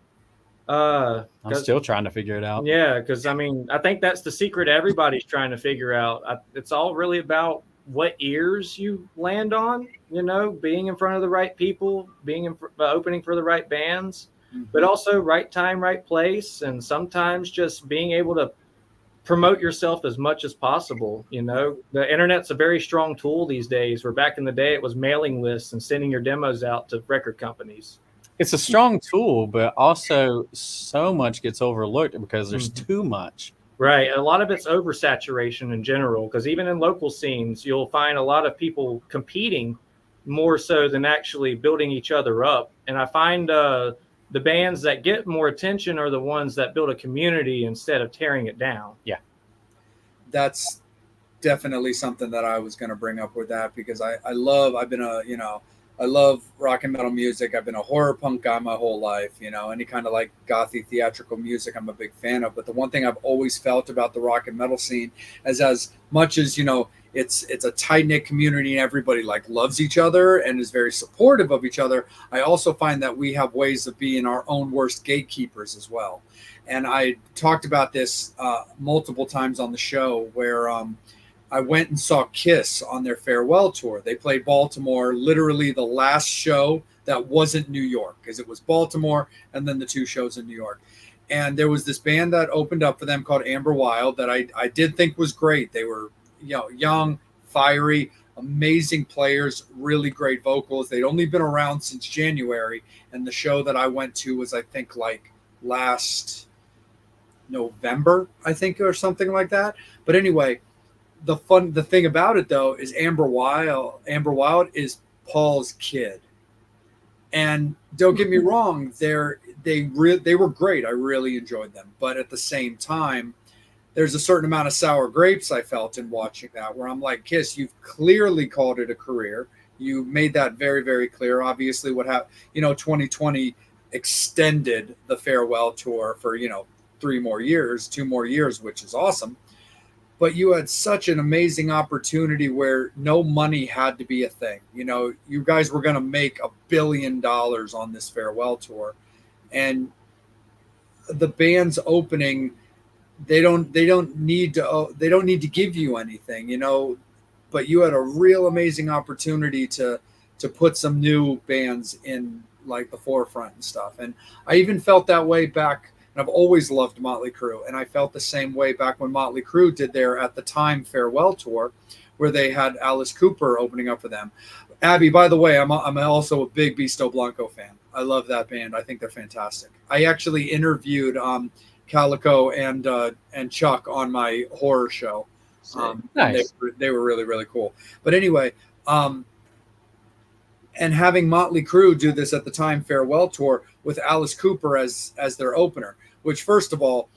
I'm still trying to figure it out. Yeah, because, I mean, I think that's the secret everybody's trying to figure out. It's all really about what ears you land on, you know, being in front of the right people, being opening for the right bands, but also right time, right place, and sometimes just being able to promote yourself as much as possible. You know, the internet's a very strong tool these days, where back in the day it was mailing lists and sending your demos out to record companies. It's a strong tool, but also so much gets overlooked because there's too much. Right. And a lot of it's oversaturation in general, because even in local scenes, you'll find a lot of people competing more so than actually building each other up. And I find the bands that get more attention are the ones that build a community instead of tearing it down. Yeah. That's definitely something that I was going to bring up with that, because I love rock and metal music. I've been a horror punk guy my whole life, you know, any kind of like gothy theatrical music I'm a big fan of. But the one thing I've always felt about the rock and metal scene is, as much as, you know, it's a tight-knit community and everybody like loves each other and is very supportive of each other, I also find that we have ways of being our own worst gatekeepers as well. And I talked about this multiple times on the show, where I went and saw Kiss on their farewell tour. They played Baltimore, literally the last show that wasn't New York, because it was Baltimore and then the two shows in New York. And there was this band that opened up for them called Amber Wild that I did think was great. They were, you know, young, fiery, amazing players, really great vocals. They'd only been around since January, and the show that I went to was, I think, like last November, I think, or something like that. But anyway, the thing about it though is Amber Wild is Paul's kid. And don't get me wrong, they were great. I really enjoyed them. But at the same time, there's a certain amount of sour grapes I felt in watching that, where I'm like, Kiss, you've clearly called it a career. You made that very, very clear. Obviously, 2020 extended the farewell tour for 2 more years, which is awesome. But you had such an amazing opportunity where no money had to be a thing. You guys were going to make $1 billion on this farewell tour, and the band's opening, they don't need to give you anything, but you had a real amazing opportunity to put some new bands in like the forefront and stuff. And I even felt that way back. And I've always loved Motley Crue, and I felt the same way back when Motley Crue did their, at the time, farewell tour, where they had Alice Cooper opening up for them. Abby, by the way, I'm also a big Beasto Blanco fan. I love that band. I think they're fantastic. I actually interviewed Calico and Chuck on my horror show. Nice. They were really, really cool. But anyway, and having Motley Crue do this at the time farewell tour with Alice Cooper as their opener, which, first of all,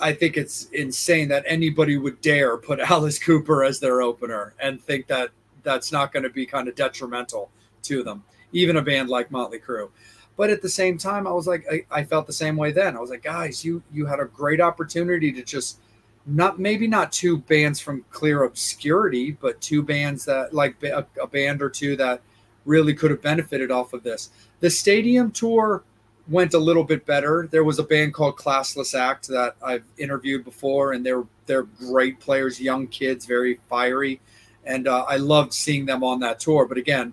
I think it's insane that anybody would dare put Alice Cooper as their opener and think that that's not going to be kind of detrimental to them, even a band like Motley Crue. But at the same time, I was like, I felt the same way then. I was like, guys, you had a great opportunity to just maybe not 2 bands from clear obscurity, but 2 bands that, like a band or 2 that really could have benefited off of this. The stadium tour went a little bit better. There was a band called Classless Act that I've interviewed before, and they're great players, young kids, very fiery, and I loved seeing them on that tour. But again,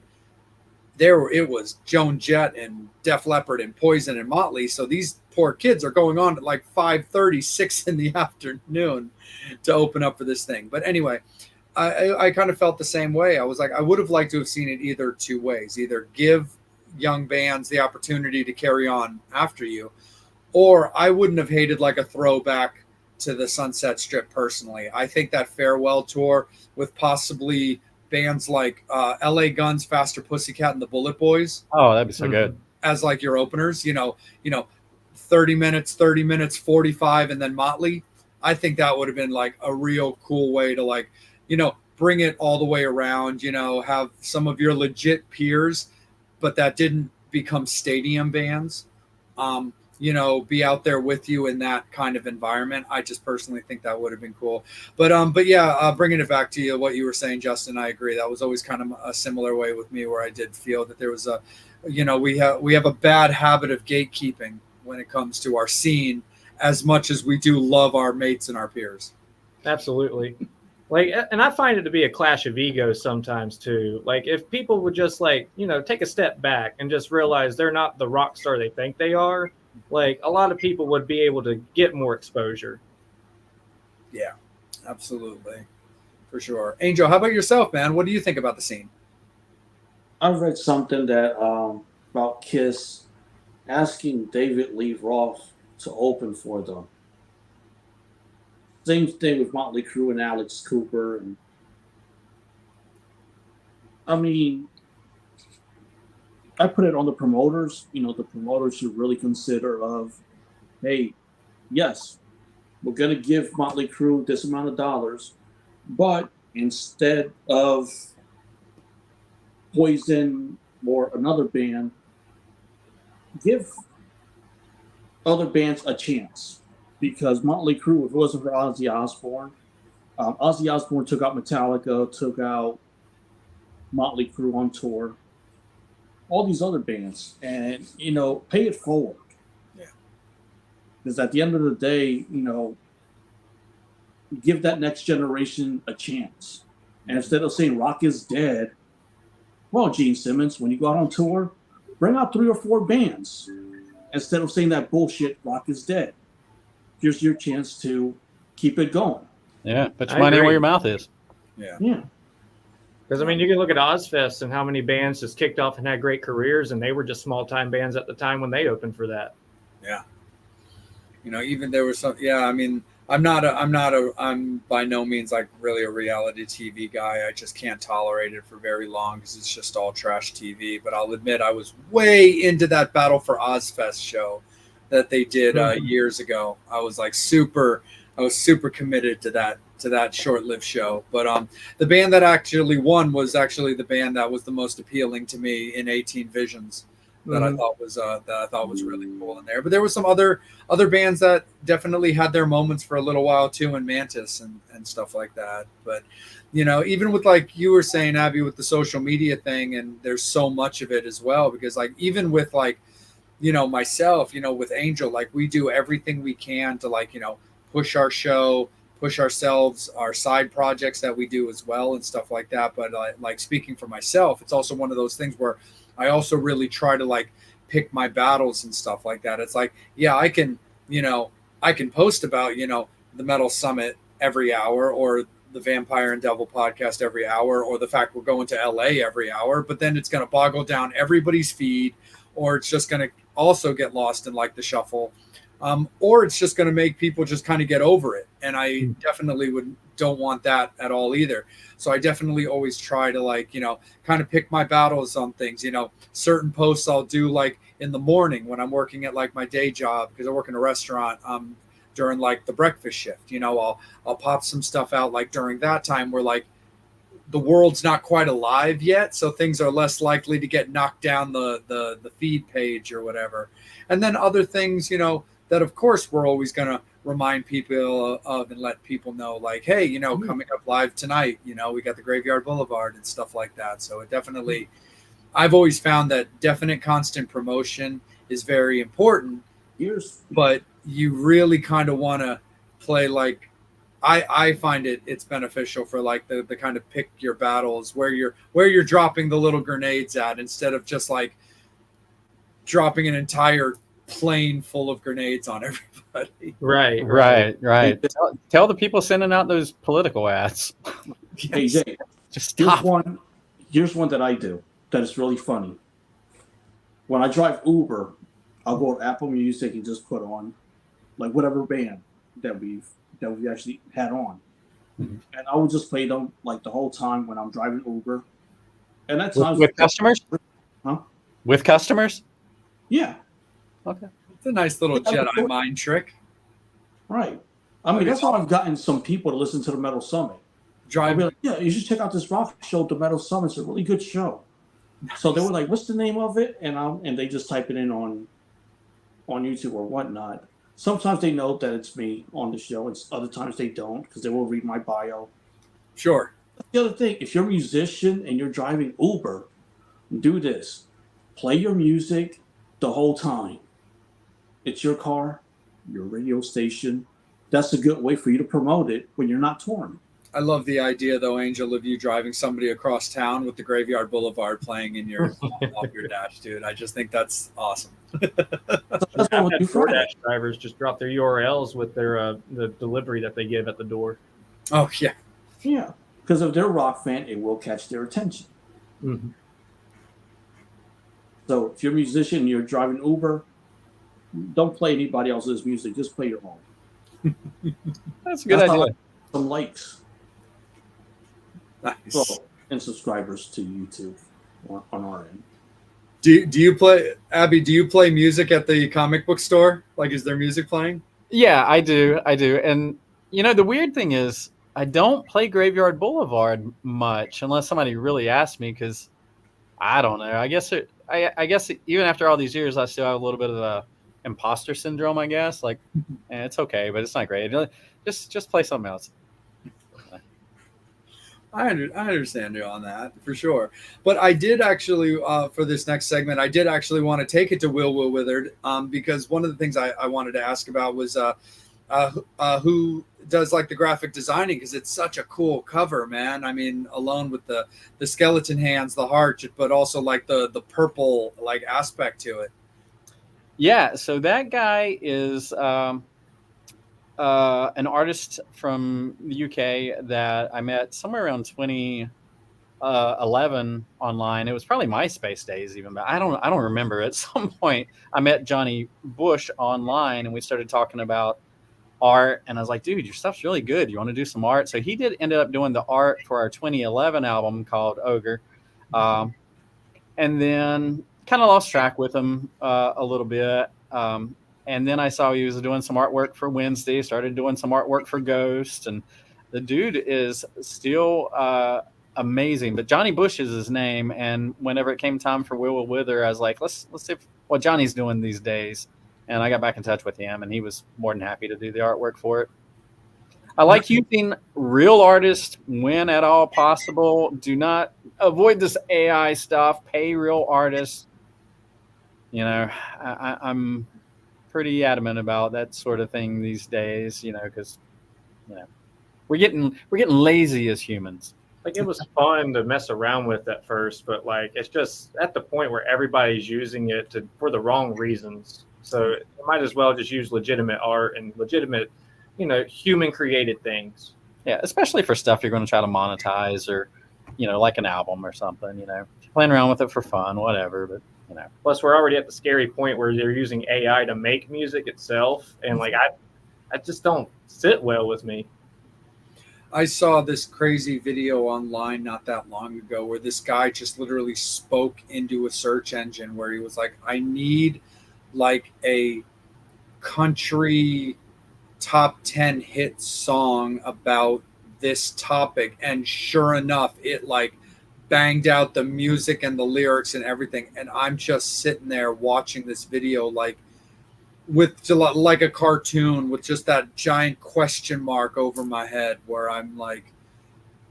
it was Joan Jett and Def Leppard and Poison and Motley, so these poor kids are going on at like 5:30, 6 in the afternoon to open up for this thing. But anyway, I kind of felt the same way. I was like, I would have liked to have seen it either 2 ways: either give young bands the opportunity to carry on after you, or I wouldn't have hated like a throwback to the Sunset Strip personally. I think that farewell tour with possibly bands like LA Guns, Faster Pussycat, and the Bullet Boys. Oh, that'd be so good. As like your openers, 30 minutes, 45, and then Motley. I think that would have been like a real cool way to bring it all the way around, have some of your legit peers, but that didn't become stadium bands, be out there with you in that kind of environment. I just personally think that would have been cool. But yeah, bringing it back to you, what you were saying, Justin, I agree. That was always kind of a similar way with me, where I did feel that there was we have a bad habit of gatekeeping when it comes to our scene, as much as we do love our mates and our peers. Absolutely. And I find it to be a clash of egos sometimes too. Like, if people would just take a step back and just realize they're not the rock star they think they are, like, a lot of people would be able to get more exposure. Yeah, absolutely. For sure. Angel, how about yourself, man? What do you think about the scene? I read something that about Kiss asking David Lee Roth to open for them. Same thing with Motley Crue and Alex Cooper. And I mean, I put it on the promoters. The promoters should really consider of, hey, yes, we're going to give Motley Crue this amount of dollars, but instead of Poison or another band, give other bands a chance. Because Motley Crue, if it wasn't for Ozzy Osbourne took out Metallica, took out Motley Crue on tour, all these other bands, and pay it forward. Yeah. Because at the end of the day, give that next generation a chance. And instead of saying rock is dead, well, Gene Simmons, when you go out on tour, bring out 3 or 4 bands. Instead of saying that bullshit, rock is dead. Here's your chance to keep it going. Yeah, put your money where your mouth is. Yeah. Because, you can look at Ozfest and how many bands just kicked off and had great careers, and they were just small-time bands at the time when they opened for that. Yeah. Even there was some. Yeah, I mean, I'm by no means like really a reality TV guy. I just can't tolerate it for very long because it's just all trash TV. But I'll admit I was way into that Battle for Ozfest show that they did years ago. I was super committed to that short-lived show. But the band that actually won was actually the band that was the most appealing to me in 18 Visions. That I thought was really cool in there. But there were some other bands that definitely had their moments for a little while too, in Mantis and stuff like that. But even with, like you were saying, Abby, with the social media thing, and there's so much of it as well, because like even with like myself, with Angel, like we do everything we can to like push our show, push ourselves, our side projects that we do as well and stuff like that. But like speaking for myself, it's also one of those things where I also really try to like pick my battles and stuff like that. It's like, yeah, I can post about, the Metal Summit every hour, or the Vampire and Devil podcast every hour, or the fact we're going to LA every hour, but then it's going to boggle down everybody's feed, or it's just going to also get lost in like the shuffle. Or it's just going to make people just kind of get over it. And I definitely don't want that at all either. So I definitely always try to like, kind of pick my battles on things, certain posts I'll do like in the morning when I'm working at like my day job, because I work in a restaurant, during like the breakfast shift, I'll pop some stuff out like during that time where like the world's not quite alive yet. So things are less likely to get knocked down the feed page or whatever. And then other things, that of course we're always going to remind people of and let people know, like, hey, coming up live tonight, we got the Graveyard Boulevard and stuff like that. So it definitely, I've always found that definite constant promotion is very important. But you really kind of want to play like, I find it's beneficial for like the kind of pick your battles where you're dropping the little grenades at, instead of just like dropping an entire plane full of grenades on everybody. Right. Tell the people sending out those political ads. Hey Jay, just stop. Here's one that I do that is really funny. When I drive Uber, I'll go to Apple Music and just put on like whatever band that we actually had on, and I would just play them like the whole time when I'm driving Uber. And that's with customers. Huh? With customers? Yeah. Okay. It's a nice little Jedi mind trick. Right. I mean, that's how I've gotten some people to listen to the Metal Summit. Like, yeah, you should check out this rock show, the Metal Summit. It's a really good show. So they were like, "What's the name of it?" And they just type it in on YouTube or whatnot. Sometimes they know that it's me on the show, and other times they don't, because they will read my bio. Sure. The other thing, if you're a musician and you're driving Uber, do this: play your music the whole time. It's your car, your radio station. That's a good way for you to promote it when you're not touring. I love the idea, though, Angel, of you driving somebody across town with the Graveyard Boulevard playing in your off your dash, dude. I just think that's awesome. I've had DoorDash drivers just drop their URLs with their the delivery that they give at the door. Oh yeah, yeah. Because if they're a rock fan, it will catch their attention. Mm-hmm. So if you're a musician and you're driving Uber, don't play anybody else's music. Just play your own. That's a good idea. Some likes. Nice. Well, and subscribers to YouTube on our end. Do you play, Abby? Do you play music at the comic book store? Like, is there music playing? Yeah, I do. And the weird thing is, I don't play Graveyard Boulevard much unless somebody really asks me, because I don't know. I guess even after all these years, I still have a little bit of the imposter syndrome, I guess. Like, it's okay, but it's not great. Just play something else. I understand you on that for sure. But I did actually, for this next segment, I did actually want to take it to Will Withered, because one of the things I wanted to ask about was who does like the graphic designing, because it's such a cool cover, man. I mean, alone with the skeleton hands, the heart, but also like the purple like aspect to it. Yeah, so that guy is an artist from the UK that I met somewhere around 11 online. It was probably MySpace days even, but I don't remember. At some point, I met Johnny Bush online, and we started talking about art. And I was like, dude, your stuff's really good. You want to do some art? So he ended up doing the art for our 2011 album called Ogre, and then kind of lost track with him a little bit. And then I saw he was doing some artwork for Wednesday. Started doing some artwork for Ghost, and the dude is still amazing. But Johnny Bush is his name, and whenever it came time for Will Wither, I was like, let's see what Johnny's doing these days. And I got back in touch with him, and he was more than happy to do the artwork for it. I like using real artists when at all possible. Do not avoid this AI stuff. Pay real artists. You know, I'm pretty adamant about that sort of thing these days. You know, because we're getting lazy as humans. Like, it was fun to mess around with at first, but like it's just at the point where everybody's using it for the wrong reasons. So you might as well just use legitimate art and legitimate, human created things. Yeah, especially for stuff you're going to try to monetize, or, like an album or something, playing around with it for fun, whatever. But, Plus, we're already at the scary point where they're using AI to make music itself. And like, I just don't sit well with me. I saw this crazy video online not that long ago where this guy just literally spoke into a search engine where he was like, I need like a country top 10 hit song about this topic. And sure enough, it like banged out the music and the lyrics and everything. And I'm just sitting there watching this video like a cartoon with just that giant question mark over my head, where I'm like,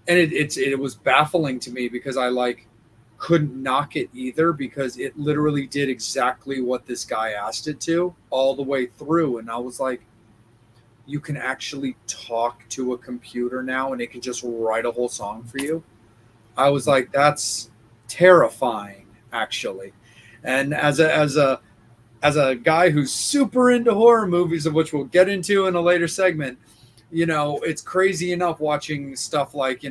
and it was baffling to me because I like couldn't knock it either, because it literally did exactly what this guy asked it to all the way through. And I was like, you can actually talk to a computer now and it can just write a whole song for you. I was like, that's terrifying, actually. And as a guy who's super into horror movies, of which we'll get into in a later segment, it's crazy enough watching stuff like,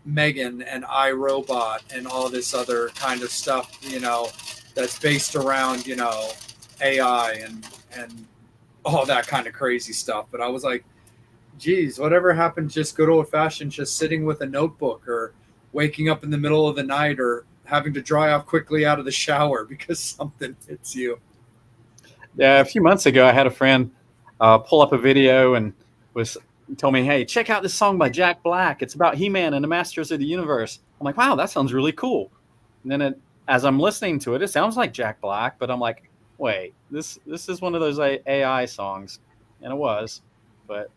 Megan and iRobot and all this other kind of stuff, that's based around, AI and all that kind of crazy stuff. But I was like, geez, whatever happened to just good old fashioned, just sitting with a notebook or waking up in the middle of the night or having to dry off quickly out of the shower because something hits you. Yeah, a few months ago, I had a friend pull up a video and told me, hey, check out this song by Jack Black. It's about He-Man and the Masters of the Universe. I'm like, wow, that sounds really cool. And then as I'm listening to it, it sounds like Jack Black, but I'm like, wait, this is one of those AI songs. And it was. But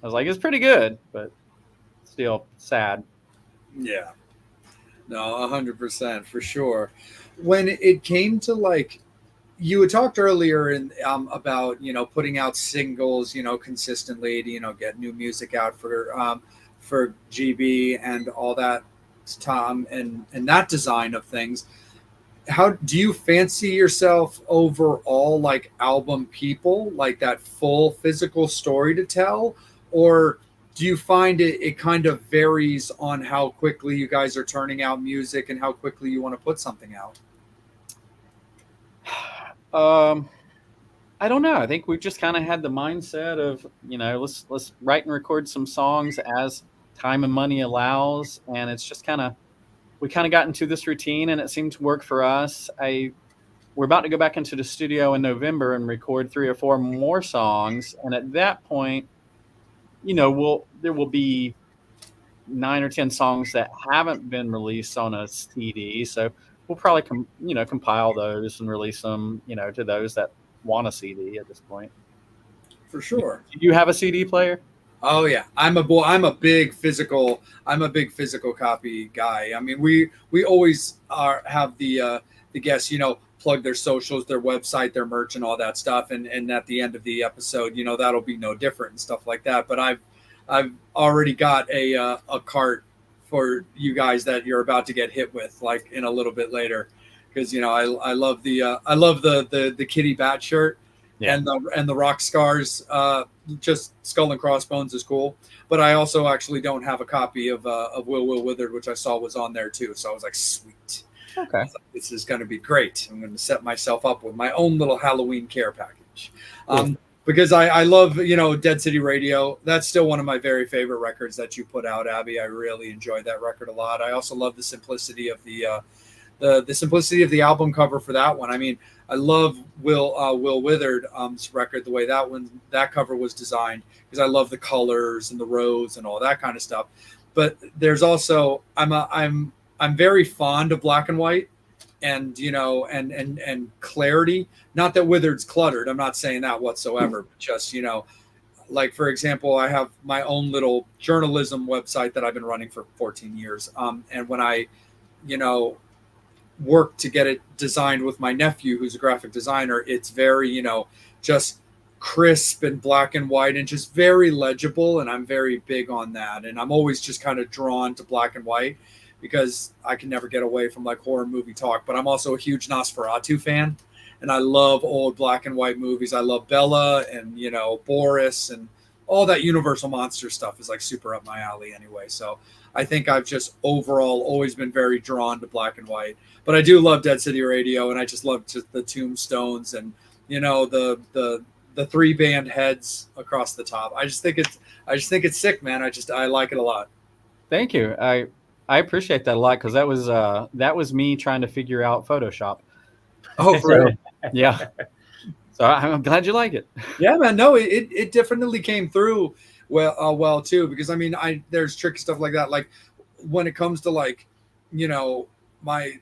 I was like, it's pretty good, but still sad. Yeah. No, 100% for sure. When it came to like, you had talked earlier about, putting out singles, consistently to, get new music out for GB and all that, Tom, and that design of things. How do you fancy yourself overall, like album people, like that full physical story to tell? Or do you find it kind of varies on how quickly you guys are turning out music and how quickly you want to put something out? I don't know. I think we've just kind of had the mindset of, let's write and record some songs as time and money allows. And it's just we kind of got into this routine and it seemed to work for us. We're about to go back into the studio in November and record 3 or 4 more songs. And at that point, there will be 9 or 10 songs that haven't been released on a CD. So we'll probably compile those and release them, to those that want a CD at this point. For sure. Do you have a CD player? Oh yeah, I'm a big physical copy guy. I mean, we always have the guests, plug their socials, their website, their merch, and all that stuff. And at the end of the episode, that'll be no different and stuff like that. But I've already got a cart for you guys that you're about to get hit with, like in a little bit later, because I love the Kitty Bat shirt. Yeah. and the rock scars. Just Skull and Crossbones is cool, but I also actually don't have a copy of Will Withered, which I saw was on there too. So I was like, sweet. Okay. This is going to be great. I'm going to set myself up with my own little Halloween care package. Because I love, Dead City Radio. That's still one of my very favorite records that you put out, Abby. I really enjoyed that record a lot. I also love the simplicity of the simplicity of the album cover for that one. I mean, I love Will Withered record, the way that cover was designed, because I love the colors and the rose and all that kind of stuff. But there's also I'm very fond of black and white, and and clarity. Not that Withered's cluttered. I'm not saying that whatsoever. But just like for example, I have my own little journalism website that I've been running for 14 years. And when I worked to get it designed with my nephew, who's a graphic designer, it's very just crisp and black and white and just very legible. And I'm very big on that. And I'm always just kind of drawn to black and white, because I can never get away from like horror movie talk. But I'm also a huge Nosferatu fan, and I love old black and white movies. I love Bella and Boris, and all that Universal monster stuff is like super up my alley anyway. So I think I've just overall always been very drawn to black and white. But I do love Dead City Radio, and I just love just the tombstones and the 3 band heads across the top. I just think it's sick, man. I like it a lot. Thank you. I appreciate that a lot, because that was me trying to figure out Photoshop. Oh, really? Yeah. So I'm glad you like it. Yeah, man. No, it definitely came through well too, because I mean, there's tricky stuff like that. Like when it comes to like, my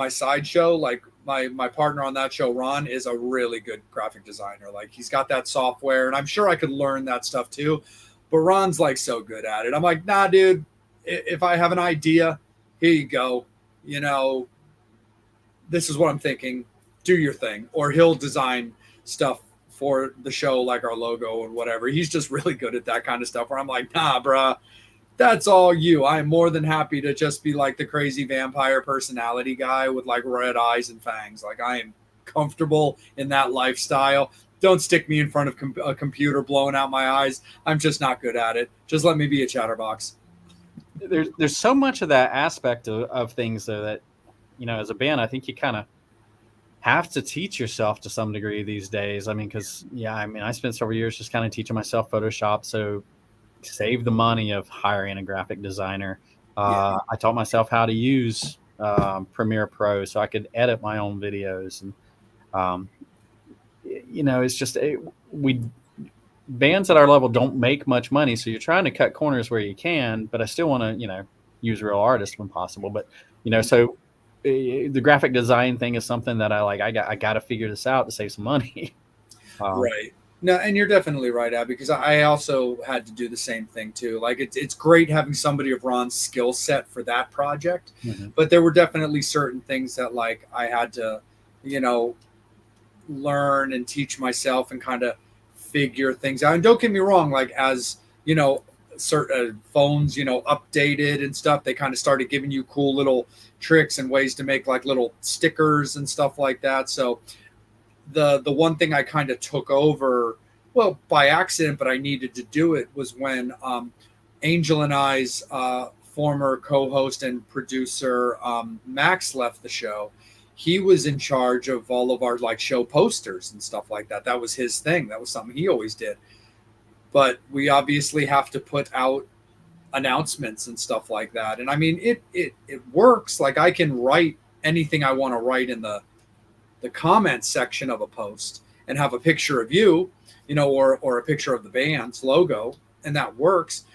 side show, like my partner on that show, Ron, is a really good graphic designer. Like he's got that software, and I'm sure I could learn that stuff too. But Ron's like so good at it. I'm like, nah, dude, if I have an idea, here you go. This is what I'm thinking. Do your thing. Or he'll design stuff for the show, like our logo and whatever. He's just really good at that kind of stuff, where I'm like, nah, bruh, that's all you. I am more than happy to just be like the crazy vampire personality guy with like red eyes and fangs. Like I am comfortable in that lifestyle. Don't stick me in front of a computer blowing out my eyes. I'm just not good at it. Just let me be a chatterbox. There's so much of that aspect of things, though, that as a band, I think you kind of have to teach yourself to some degree these days. I mean, because I spent several years just kind of teaching myself Photoshop, so save the money of hiring a graphic designer. I taught myself how to use Premiere Pro so I could edit my own videos, and it's just bands at our level don't make much money, so you're trying to cut corners where you can, but I still want to use real artists when possible. But so the graphic design thing is something that I got to figure this out to save some money. Right. No, and you're definitely right, Ab, because I also had to do the same thing too. Like it's great having somebody of Ron's skill set for that project, but there were definitely certain things that like I had to learn and teach myself and kind of figure things out. And don't get me wrong, like as certain phones updated and stuff, they kind of started giving you cool little tricks and ways to make like little stickers and stuff like that. So the one thing I kind of took over, well, by accident, but I needed to do it, was when Angel and I's former co-host and producer Max left the show. He was in charge of all of our like show posters and stuff like that. That was his thing. That was something he always did. But we obviously have to put out announcements and stuff like that. And I mean, it works. Like I can write anything I want to write in the comment section of a post and have a picture of you, or a picture of the band's logo, and that works.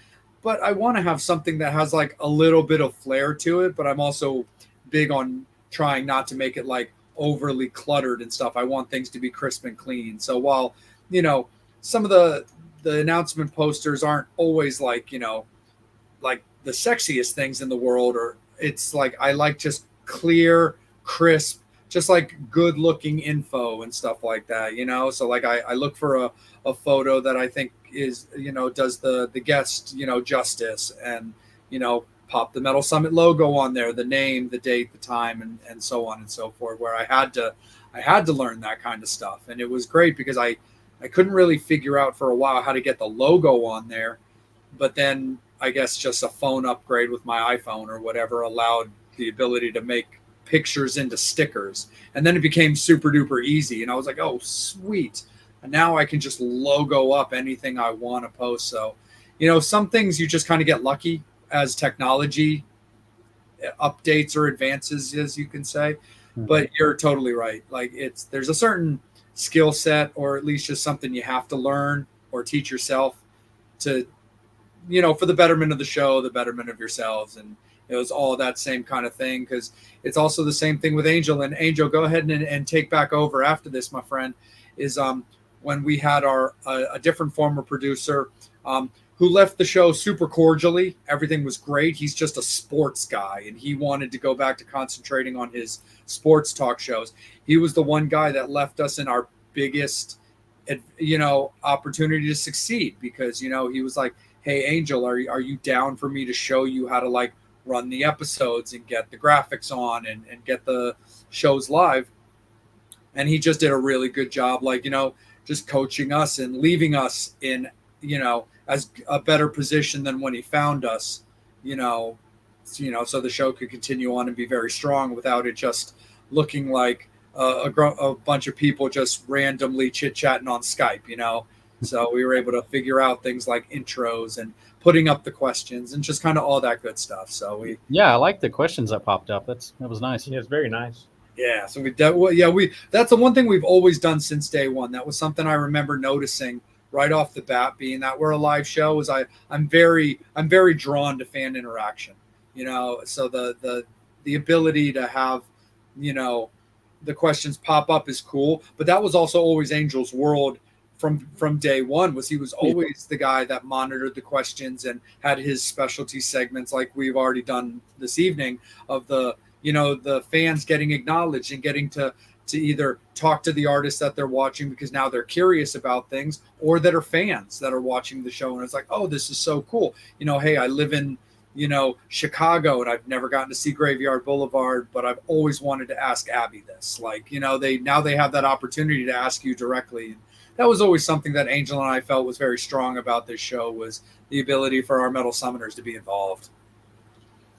But I want to have something that has like a little bit of flair to it. But I'm also big on trying not to make it like overly cluttered and stuff. I want things to be crisp and clean. So while, some of the announcement posters aren't always like, like the sexiest things in the world, or it's like, I like just clear, crisp, just like good looking info and stuff like that, So like I look for a photo that I think is, does the guest, justice, and, pop the Metal Summit logo on there, the name, the date, the time, and so on and so forth, where I had to learn that kind of stuff. And it was great because I couldn't really figure out for a while how to get the logo on there. But then I guess just a phone upgrade with my iPhone or whatever allowed the ability to make pictures into stickers. And then it became super duper easy. And I was like, oh, sweet. And now I can just logo up anything I want to post. So, some things you just kind of get lucky as technology updates or advances, as you can say. But you're totally right. Like there's a certain skill set, or at least just something you have to learn or teach yourself to, for the betterment of the show, the betterment of yourselves. And it was all that same kind of thing, because it's also the same thing with Angel. And Angel, go ahead and take back over after this, my friend, is when we had a different former producer who left the show super cordially. Everything was great. He's just a sports guy, and he wanted to go back to concentrating on his sports talk shows. He was the one guy that left us in our biggest, opportunity to succeed, because, he was like, hey, Angel, are you down for me to show you how to like run the episodes and get the graphics on and get the shows live? And he just did a really good job, like, just coaching us and leaving us in, as a better position than when he found us, so the show could continue on and be very strong without it just looking like a bunch of people just randomly chit-chatting on Skype, So we were able to figure out things like intros and putting up the questions and just kind of all that good stuff. So I like the questions that popped up. That was nice. Yeah, it's very nice. Yeah, so that's the one thing we've always done since day one. That was something I remember noticing right off the bat, being that we're a live show, is I'm very drawn to fan interaction. So the ability to have, the questions pop up is cool. But that was also always Angel's world from day one. Was he was always the guy that monitored the questions and had his specialty segments, like we've already done this evening, of the fans getting acknowledged and getting to either talk to the artists that they're watching because now they're curious about things, or that are fans that are watching the show and it's like, oh, this is so cool. Hey, I live in, Chicago, and I've never gotten to see Graveyard Boulevard, but I've always wanted to ask Abby this. Like, they have that opportunity to ask you directly. That was always something that Angel and I felt was very strong about this show, was the ability for our Metal Summoners to be involved.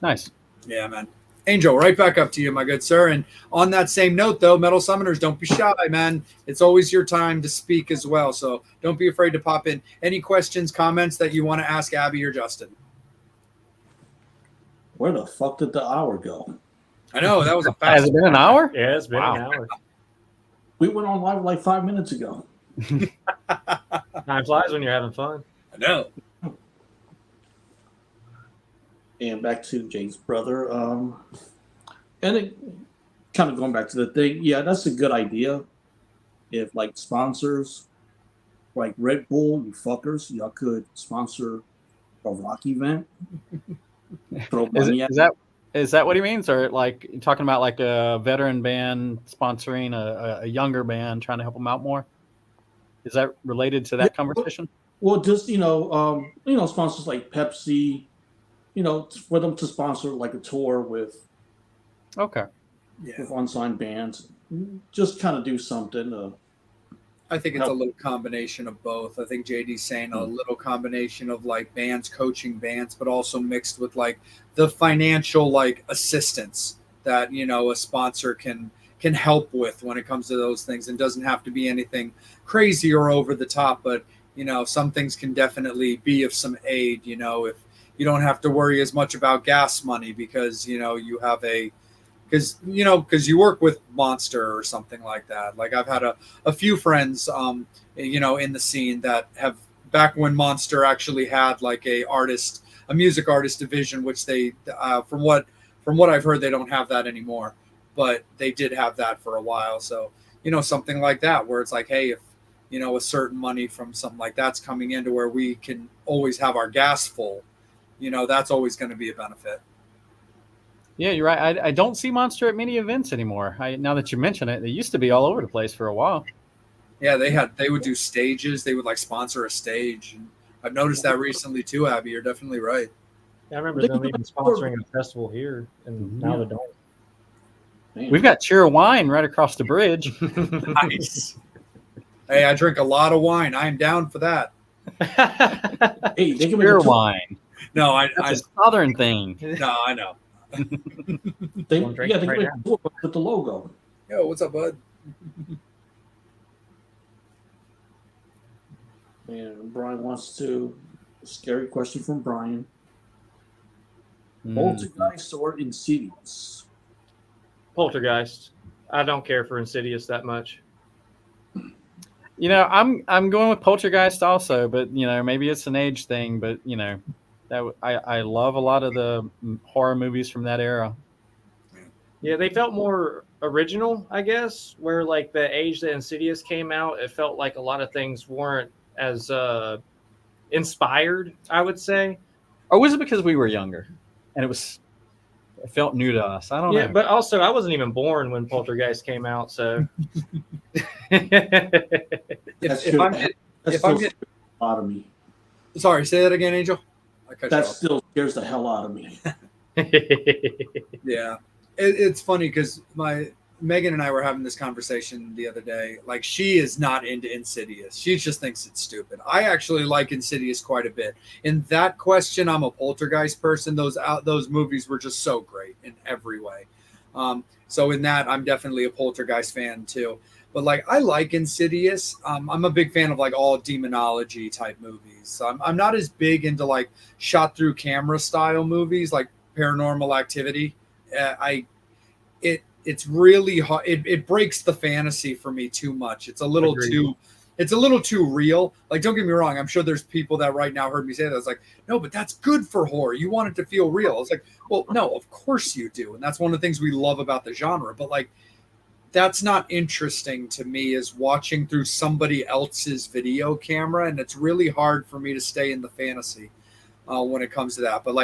Nice. Yeah, man. Angel, right back up to you, my good sir. And on that same note, though, Metal Summoners, don't be shy, man. It's always your time to speak as well. So don't be afraid to pop in any questions, comments that you want to ask Abby or Justin. Where the fuck did the hour go? I know, that was a Has fast. it been an hour? Yeah, it's been an hour. We went on live like 5 minutes ago. Time flies when you're having fun. I know. And back to Jay's brother. And it kind of going back to the thing. Yeah, that's a good idea. If like sponsors, like Red Bull, you fuckers, y'all could sponsor a rock event. Throw money at Is that what he means? Or like talking about like a veteran band sponsoring a younger band, trying to help them out more? Is that related to that conversation? Well, just sponsors like Pepsi, for them to sponsor like a tour with unsigned bands, just kind of do something. I think it's a little combination of both. I think JD's saying a little combination of like bands coaching bands, but also mixed with like the financial like assistance that a sponsor can help with when it comes to those things, and doesn't have to be anything crazy or over the top. But some things can definitely be of some aid. If you don't have to worry as much about gas money because you have because you work with Monster or something like that. Like I've had a few friends in the scene that have, back when Monster actually had like a music artist division, which they from what I've heard, they don't have that anymore, but they did have that for a while. So something like that, where it's like, hey, if a certain money from something like that's coming into where we can always have our gas full, that's always going to be a benefit. Yeah, you're right. I don't see Monster at many events anymore. Now that you mention it, they used to be all over the place for a while. Yeah, they would do stages. They would like sponsor a stage. And I've noticed that recently too, Abby. You're definitely right. I remember They them could even do that. sponsoring a festival here, and now they don't. Man. We've got Cheer Wine right across the bridge. Nice. Hey, I drink a lot of wine. I'm down for that. Hey, they can make Cheer a Wine. No, I That's a southern thing. no, I know. they, I'm drinking they can right make now. a tour with the logo. Yo, what's up, bud? And Brian wants to. Scary question from Brian. Mm. Poltergeist or Insidious? Poltergeist. I don't care for Insidious that much. You know, I'm going with Poltergeist also, but you know, maybe it's an age thing. But you know, I love a lot of the horror movies from that era. Yeah, they felt more original, I guess. Where like the age that Insidious came out, it felt like a lot of things weren't as inspired, I would say. Or was it because we were younger and it felt new to us? I don't Yeah, know. but also I wasn't even born when Poltergeist came out, so That's If true. I'm That if still I'm scares the hell out of me. sorry, say that again, Angel. I cut you That off. still scares the hell out of me. Yeah, it's funny because my Megan and I were having this conversation the other day. Like, she is not into Insidious. She just thinks it's stupid. I actually like Insidious quite a bit. In that question, I'm a Poltergeist person. Those movies were just so great in every way. So in that, I'm definitely a Poltergeist fan too. But like, I like Insidious. I'm a big fan of like all demonology type movies. I'm not as big into like shot through camera style movies like Paranormal Activity. It's really hard. It breaks the fantasy for me too much. It's a little Agreed. too real. Like, don't get me wrong. I'm sure there's people that right now heard me say that. It's like, no, but that's good for horror. You want it to feel real. It's like, well, no, of course you do. And that's one of the things we love about the genre. But like, that's not interesting to me is watching through somebody else's video camera. And it's really hard for me to stay in the fantasy when it comes to that. But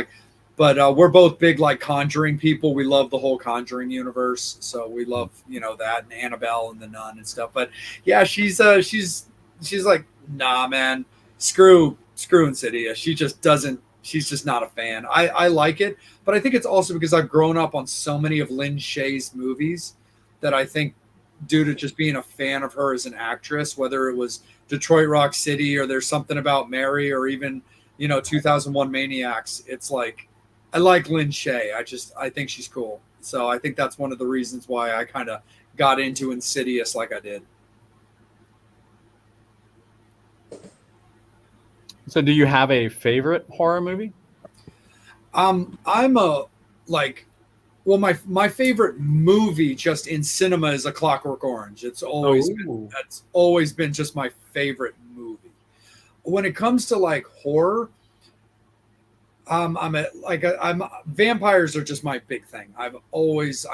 we're both big like Conjuring people. We love the whole Conjuring universe, so we love that and Annabelle and the Nun and stuff. But yeah, she's like, nah, man, screw Insidious. She just doesn't. She's just not a fan. I like it, but I think it's also because I've grown up on so many of Lynn Shay movies that I think, due to just being a fan of her as an actress, whether it was Detroit Rock City or There's Something About Mary or even 2001 Maniacs, it's like. I like Lynn Shay. I think she's cool. So I think that's one of the reasons why I kind of got into Insidious like I did. So do you have a favorite horror movie? I'm a like, well, my favorite movie just in cinema is A Clockwork Orange. That's always been just my favorite movie. When it comes to like horror, vampires are just my big thing. I'm always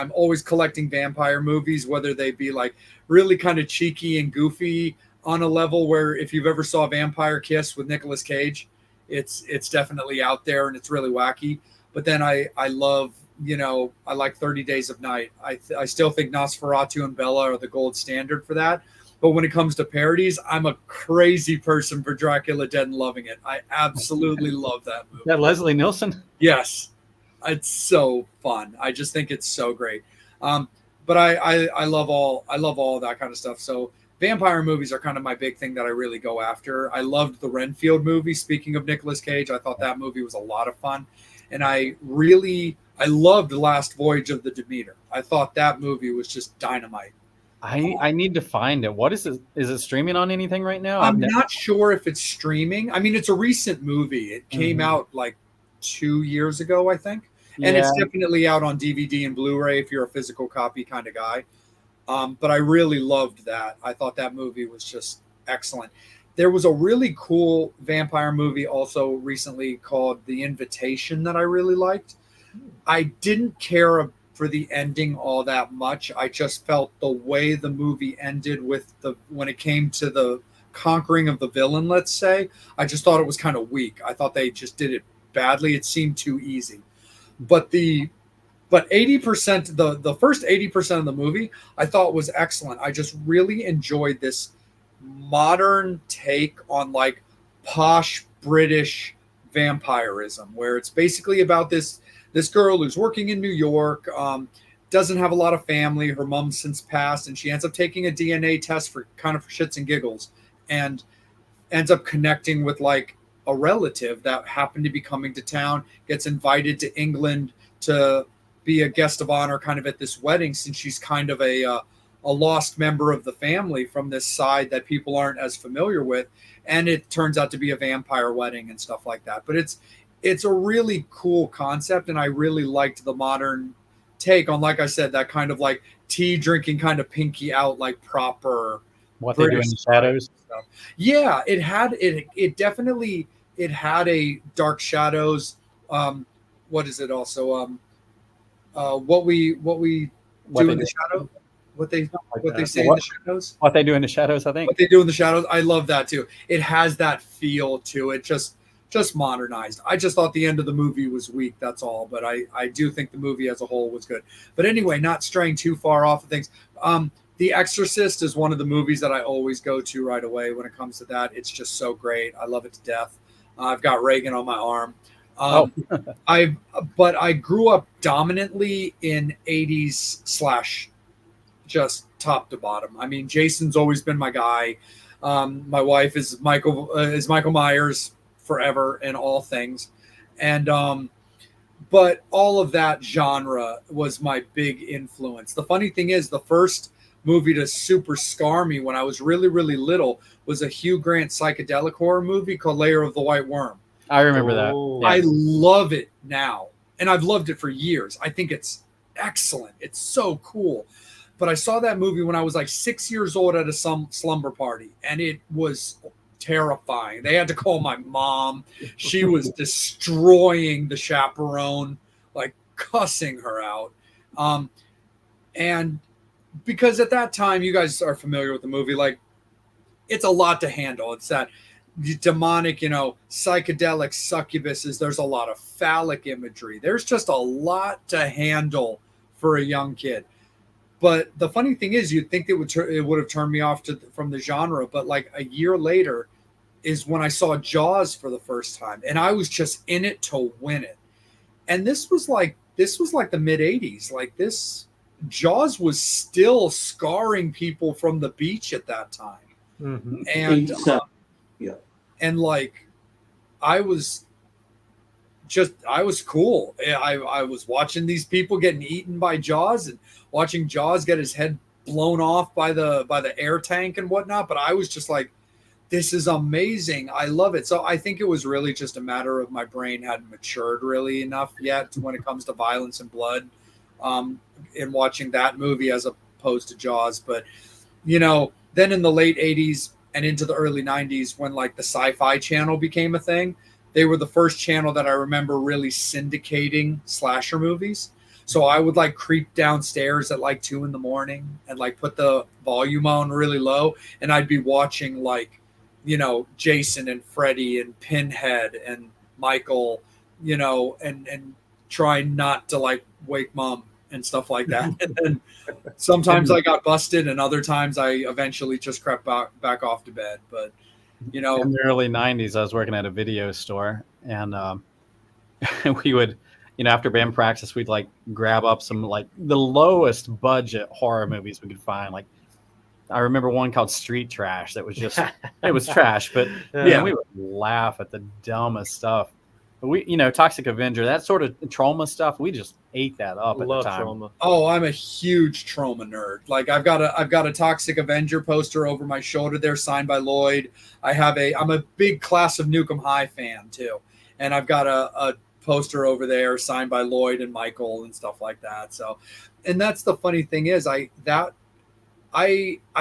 collecting vampire movies, whether they be like really kind of cheeky and goofy on a level where if you've ever saw Vampire Kiss with Nicolas Cage, it's definitely out there and it's really wacky. But then I love, I like 30 Days of Night. I still think Nosferatu and Bella are the gold standard for that. But when it comes to parodies, I'm a crazy person for Dracula Dead and Loving It. I absolutely love that movie. Yeah, Leslie Nielsen. Yes, it's so fun. I just think it's so great. But I love all that kind of stuff. So vampire movies are kind of my big thing that I really go after. I loved the Renfield movie. Speaking of Nicolas Cage, I thought that movie was a lot of fun, and I loved The Last Voyage of the Demeter. I thought that movie was just dynamite. I need to find it. What is it? Is it streaming on anything right now? I'm not sure if it's streaming. I mean, it's a recent movie. It came out like 2 years ago, I think. And it's definitely out on DVD and Blu-ray if you're a physical copy kind of guy. But I really loved that. I thought that movie was just excellent. There was a really cool vampire movie also recently called The Invitation that I really liked. I didn't care for the ending all that much. I just felt the way the movie ended when it came to the conquering of the villain, let's say, I just thought it was kind of weak. I thought they just did it badly. It seemed too easy. But 80%, the first 80% of the movie I thought was excellent. I just really enjoyed this modern take on like posh British vampirism, where it's basically about this girl who's working in New York, doesn't have a lot of family. Her mom's since passed, and she ends up taking a DNA test for kind of for shits and giggles, and ends up connecting with like a relative that happened to be coming to town, gets invited to England to be a guest of honor kind of at this wedding, since she's kind of a lost member of the family from this side that people aren't as familiar with. And it turns out to be a vampire wedding and stuff like that. But it's a really cool concept, and I really liked the modern take on, like I said, that kind of like tea drinking, kind of pinky out, like proper What they do in British the shadows. stuff. Yeah, it definitely had a Dark Shadows. What is it also? What we What do they in the do. shadow. What they Like that. say in What- the shadows. What they do in the shadows, I think. What they do in the shadows. I love that too. It has that feel to it. Just modernized. I just thought the end of the movie was weak. That's all. But I do think the movie as a whole was good. But anyway, not straying too far off of things. The Exorcist is one of the movies that I always go to right away when it comes to that. It's just so great. I love it to death. I've got Reagan on my arm. But I grew up dominantly in 80s slash just top to bottom. I mean, Jason's always been my guy. My wife is Michael Myers forever in all things. And but all of that genre was my big influence. The funny thing is, the first movie to super scar me when I was really, really little was a Hugh Grant psychedelic horror movie called Lair of the White Worm. I remember that. Oh. Yeah. I love it now, and I've loved it for years. I think it's excellent. It's so cool. But I saw that movie when I was like 6 years old at a slumber party, and it was terrifying. They had to call my mom. She was destroying the chaperone, like cussing her out. And because at that time, you guys are familiar with the movie, like it's a lot to handle. It's that demonic, psychedelic succubuses. There's a lot of phallic imagery. There's just a lot to handle for a young kid. But the funny thing is, you'd think it would have turned me off from the genre. But like a year later is when I saw Jaws for the first time, and I was just in it to win it. And this was like the mid 80s. Like this, Jaws was still scarring people from the beach at that time. Mhm. And 87. Yeah. and like I was cool. I was watching these people getting eaten by Jaws and watching Jaws get his head blown off by the air tank and whatnot. But I was just like, this is amazing. I love it. So I think it was really just a matter of my brain hadn't matured really enough yet when it comes to violence and blood in watching that movie as opposed to Jaws. But, then in the late 80s and into the early 90s, when like the Sci-Fi Channel became a thing, they were the first channel that I remember really syndicating slasher movies. So I would like creep downstairs at like 2 a.m. and like put the volume on really low, and I'd be watching like, Jason and Freddy and Pinhead and Michael, and try not to like wake mom and stuff like that. And then sometimes I got busted, and other times I eventually just crept back off to bed. But In the early 90s, I was working at a video store, and we would, after band practice, we'd like grab up some like the lowest budget horror movies we could find. Like I remember one called Street Trash that was just, it was trash, but Yeah. we would laugh at the dumbest stuff. But we, Toxic Avenger, that sort of trauma stuff, we just ate that up at Love the time. trauma. oh, I'm a huge trauma nerd. Like I've got a Toxic Avenger poster over my shoulder there, signed by Lloyd. I'm a big Class of Nukem High fan too, and I've got a poster over there signed by Lloyd and Michael and stuff like that. So, and that's the funny thing is I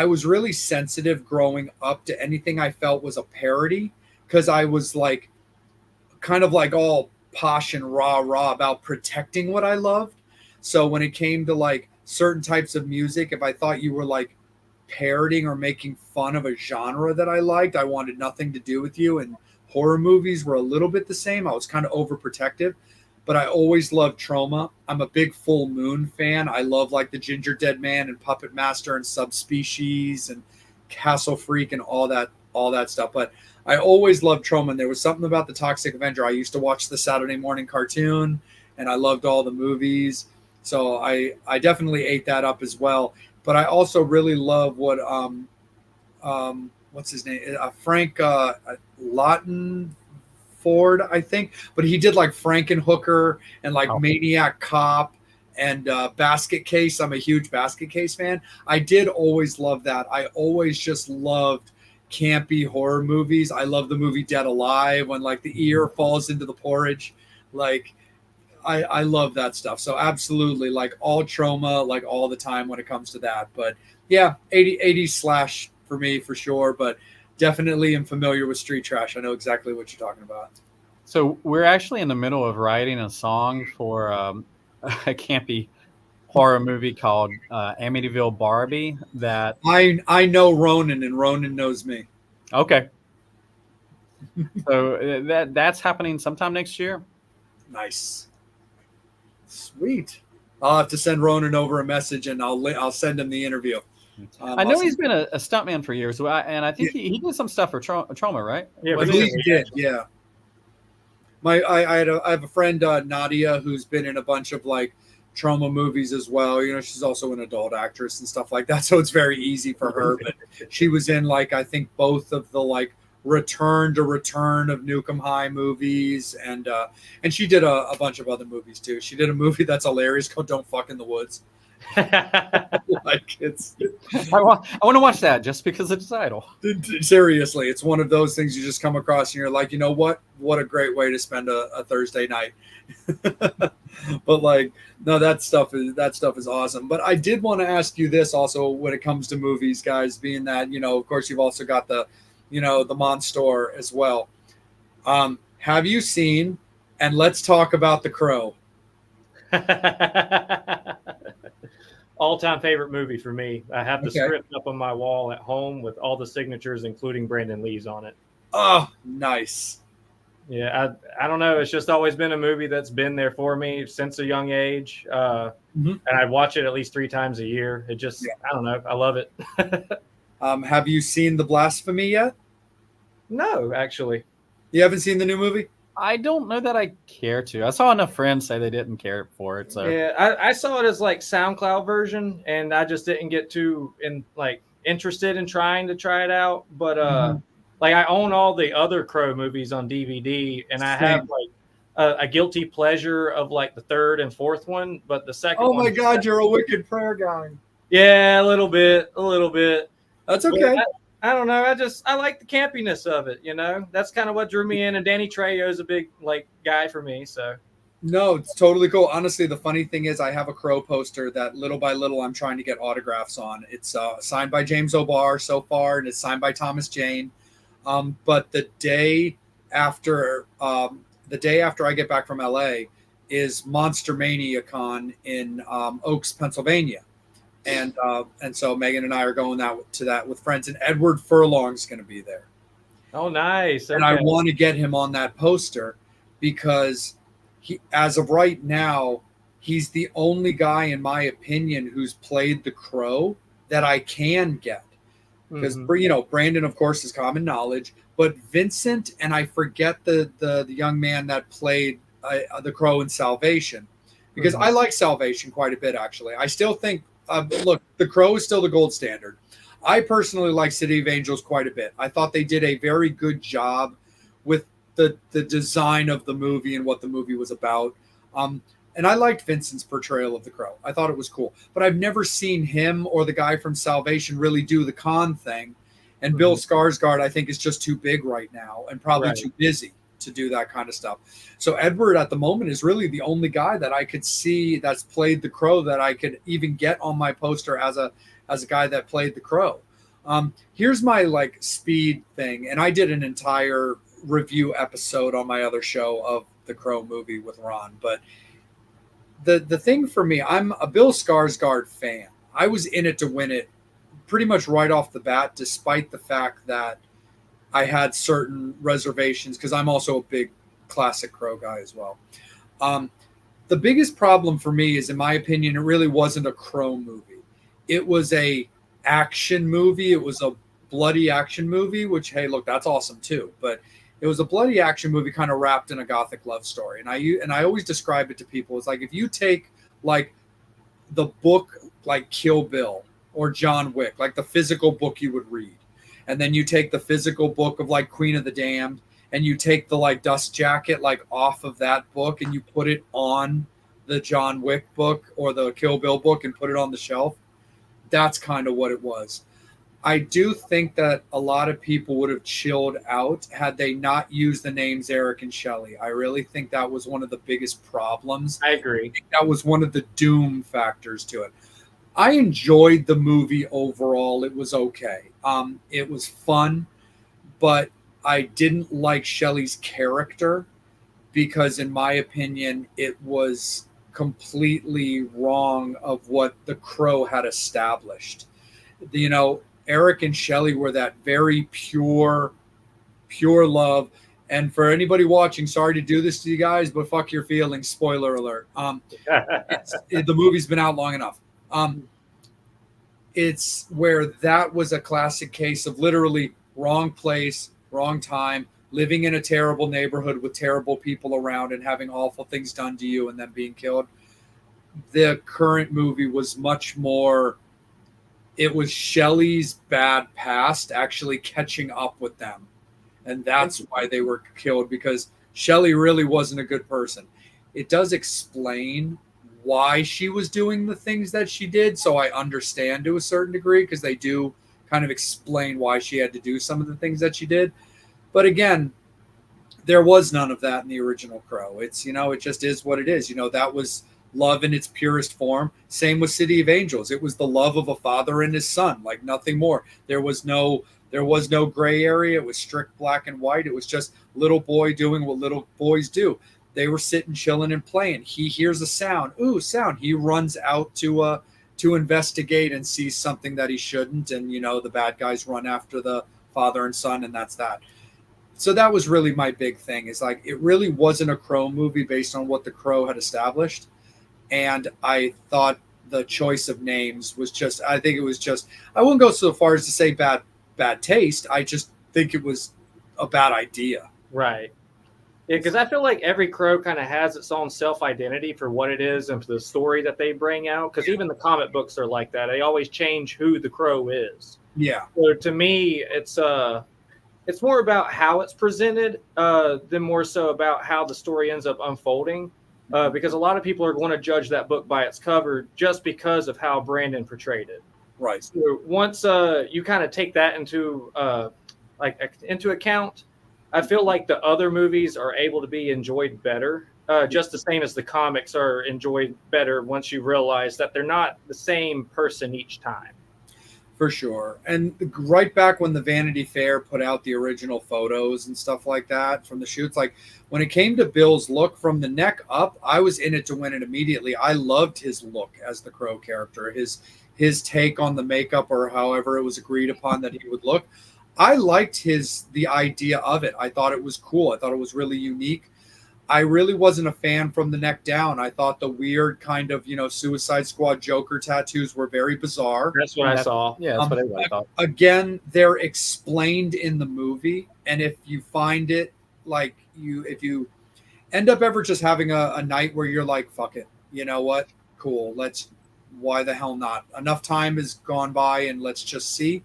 was really sensitive growing up to anything I felt was a parody, because I was like kind of like all posh and rah about protecting what I loved. So when it came to like certain types of music, if I thought you were like parodying or making fun of a genre that I liked, I wanted nothing to do with you. And horror movies were a little bit the same. I was kind of overprotective, but I always loved trauma. I'm a big Full Moon fan. I love like the Ginger Dead Man and Puppet Master and Subspecies and Castle Freak and all that stuff. But I always loved Troma. There was something about the Toxic Avenger. I used to watch the Saturday morning cartoon, and I loved all the movies. So I definitely ate that up as well. But I also really love what what's his name, Frank Lawton Ford, I think. But he did like Frankenhooker and like Maniac Cop and Basket Case. I'm a huge Basket Case fan. I did always love that. I always just loved campy horror movies. I love the movie Dead Alive when like the ear falls into the porridge. Like I love that stuff. So absolutely, like all Troma, like all the time when it comes to that. But yeah, 80 slash for me for sure. But definitely am familiar with Street Trash. I know exactly what you're talking about. So we're actually in the middle of writing a song for a campy horror movie called Amityville Barbie. That I know Ronan, and Ronan knows me. Okay. So that's happening sometime next year. Nice. Sweet. I'll have to send Ronan over a message, and I'll send him the interview. I know he's been a stuntman for years, and I think he did some stuff for Troma, right? Yeah, I believe he did. Yeah. I have a friend Nadia who's been in a bunch of like Troma movies as well. You know, she's also an adult actress and stuff like that, so it's very easy for her. But she was in like I think both of the like Return of Nukem High movies, and she did a bunch of other movies too. She did a movie that's hilarious called Don't Fuck in the Woods. Like it's I want to watch that just because it's title. Seriously, it's one of those things you just come across and you're like, you know what a great way to spend a Thursday night. But like, no, that stuff is awesome. But I did want to ask you this also when it comes to movies, guys, being that, you know, of course you've also got the, you know, the Monster as well. Have you seen, and let's talk about The Crow? All-time favorite movie for me. I have the script up on my wall at home with all the signatures, including Brandon Lee's on it. Oh, nice. Yeah, I don't know. It's just always been a movie that's been there for me since a young age. And I watch it at least 3 times a year. It just, I don't know. I love it. Have you seen The Blasphemy yet? No, actually. You haven't seen the new movie? I don't know that I care to. I saw enough friends say they didn't care for it. So yeah, I saw it as like SoundCloud version, and I just didn't get too interested in trying to try it out. But like I own all the other Crow movies on DVD, and I have like a guilty pleasure of like the 3rd and 4th one, but the second. Oh my God, you're a wicked prayer guy. Yeah, a little bit. That's okay. I don't know. I like the campiness of it. You know, that's kind of what drew me in. And Danny Trejo's a big like guy for me. So no, it's totally cool. Honestly, the funny thing is, I have a Crow poster that little by little I'm trying to get autographs on. It's signed by James O'Barr so far, and it's signed by Thomas Jane. But the day after I get back from LA is Monster Mania Con in Oaks, Pennsylvania. And so Megan and I are going to that with friends, and Edward Furlong's going to be there. Oh, nice. Okay. And I want to get him on that poster because he, as of right now, he's the only guy, in my opinion, who's played the Crow that I can get. Because you know, Brandon, of course, is common knowledge, but Vincent and I forget the young man that played the Crow in Salvation, because I like Salvation quite a bit actually. I still think. Look, The Crow is still the gold standard. I personally like City of Angels quite a bit. I thought they did a very good job with the design of the movie and what the movie was about. And I liked Vincent's portrayal of the Crow. I thought it was cool. But I've never seen him or the guy from Salvation really do the con thing. And Bill Skarsgård, I think, is just too big right now and probably too busy to do that kind of stuff. So Edward at the moment is really the only guy that I could see that's played the Crow that I could even get on my poster as a guy that played the Crow. Here's my like speed thing, and I did an entire review episode on my other show of the Crow movie with Ron. But the thing for me, I'm a Bill Skarsgård fan. I was in it to win it pretty much right off the bat, despite the fact that I had certain reservations because I'm also a big classic Crow guy as well. The biggest problem for me is, in my opinion, it really wasn't a Crow movie. It was a action movie. It was a bloody action movie, which, hey, look, that's awesome too. But it was a bloody action movie kind of wrapped in a gothic love story. And I always describe it to people. It's like if you take like the book like Kill Bill or John Wick, like the physical book you would read, and then you take the physical book of like Queen of the Damned, and you take the like dust jacket like off of that book and you put it on the John Wick book or the Kill Bill book and put it on the shelf. That's kind of what it was. I do think that a lot of people would have chilled out had they not used the names Eric and Shelley. I really think that was one of the biggest problems. I agree. I think that was one of the doom factors to it. I enjoyed the movie overall. It was okay. It was fun, but I didn't like Shelley's character because, in my opinion, it was completely wrong of what The Crow had established. You know, Eric and Shelley were that very pure love. And for anybody watching, sorry to do this to you guys, but fuck your feelings. Spoiler alert. The movie's been out long enough. It's where that was a classic case of literally wrong place, wrong time, living in a terrible neighborhood with terrible people around and having awful things done to you and then being killed. The current movie was much more, it was Shelley's bad past actually catching up with them. And that's why they were killed, because Shelley really wasn't a good person. It does explain why she was doing the things that she did, so I understand to a certain degree, because they do kind of explain why she had to do some of the things that she did. But again, there was none of that in the original Crow. It's, you know, it just is what it is. You know, that was love in its purest form. Same with City of Angels. It was the love of a father and his son, like nothing more. There was no gray area. It was strict black and white. It was just little boy doing what little boys do. They were sitting, chilling, and playing. He hears a sound. Ooh, sound. He runs out to investigate and sees something that he shouldn't. And, you know, the bad guys run after the father and son, and that's that. So that was really my big thing, is like, it really wasn't a Crow movie based on what the Crow had established. And I thought the choice of names was just, I think it was just, I wouldn't go so far as to say bad taste. I just think it was a bad idea. Right. Yeah, because I feel like every Crow kind of has its own self-identity for what it is and for the story that they bring out. Because even the comic books are like that. They always change who the Crow is. Yeah. So to me, it's more about how it's presented than more so about how the story ends up unfolding. Because a lot of people are going to judge that book by its cover just because of how Brandon portrayed it. Right. So once you kind of take that into account, I feel like the other movies are able to be enjoyed better, just the same as the comics are enjoyed better once you realize that they're not the same person each time. For sure. And right back when the Vanity Fair put out the original photos and stuff like that from the shoots, like when it came to Bill's look from the neck up, I was in it to win it immediately. I loved his look as the Crow character, his take on the makeup, or however it was agreed upon that he would look. I liked the idea of it. I thought it was cool. I thought it was really unique. I really wasn't a fan from the neck down. I thought the weird kind of, you know, Suicide Squad Joker tattoos were very bizarre. That's what I saw. Yeah, that's what I thought. Again, they're explained in the movie. And if you find it, like, if you end up ever just having a night where you're like, fuck it, you know what? Cool. Why the hell not? Enough time has gone by and let's just see.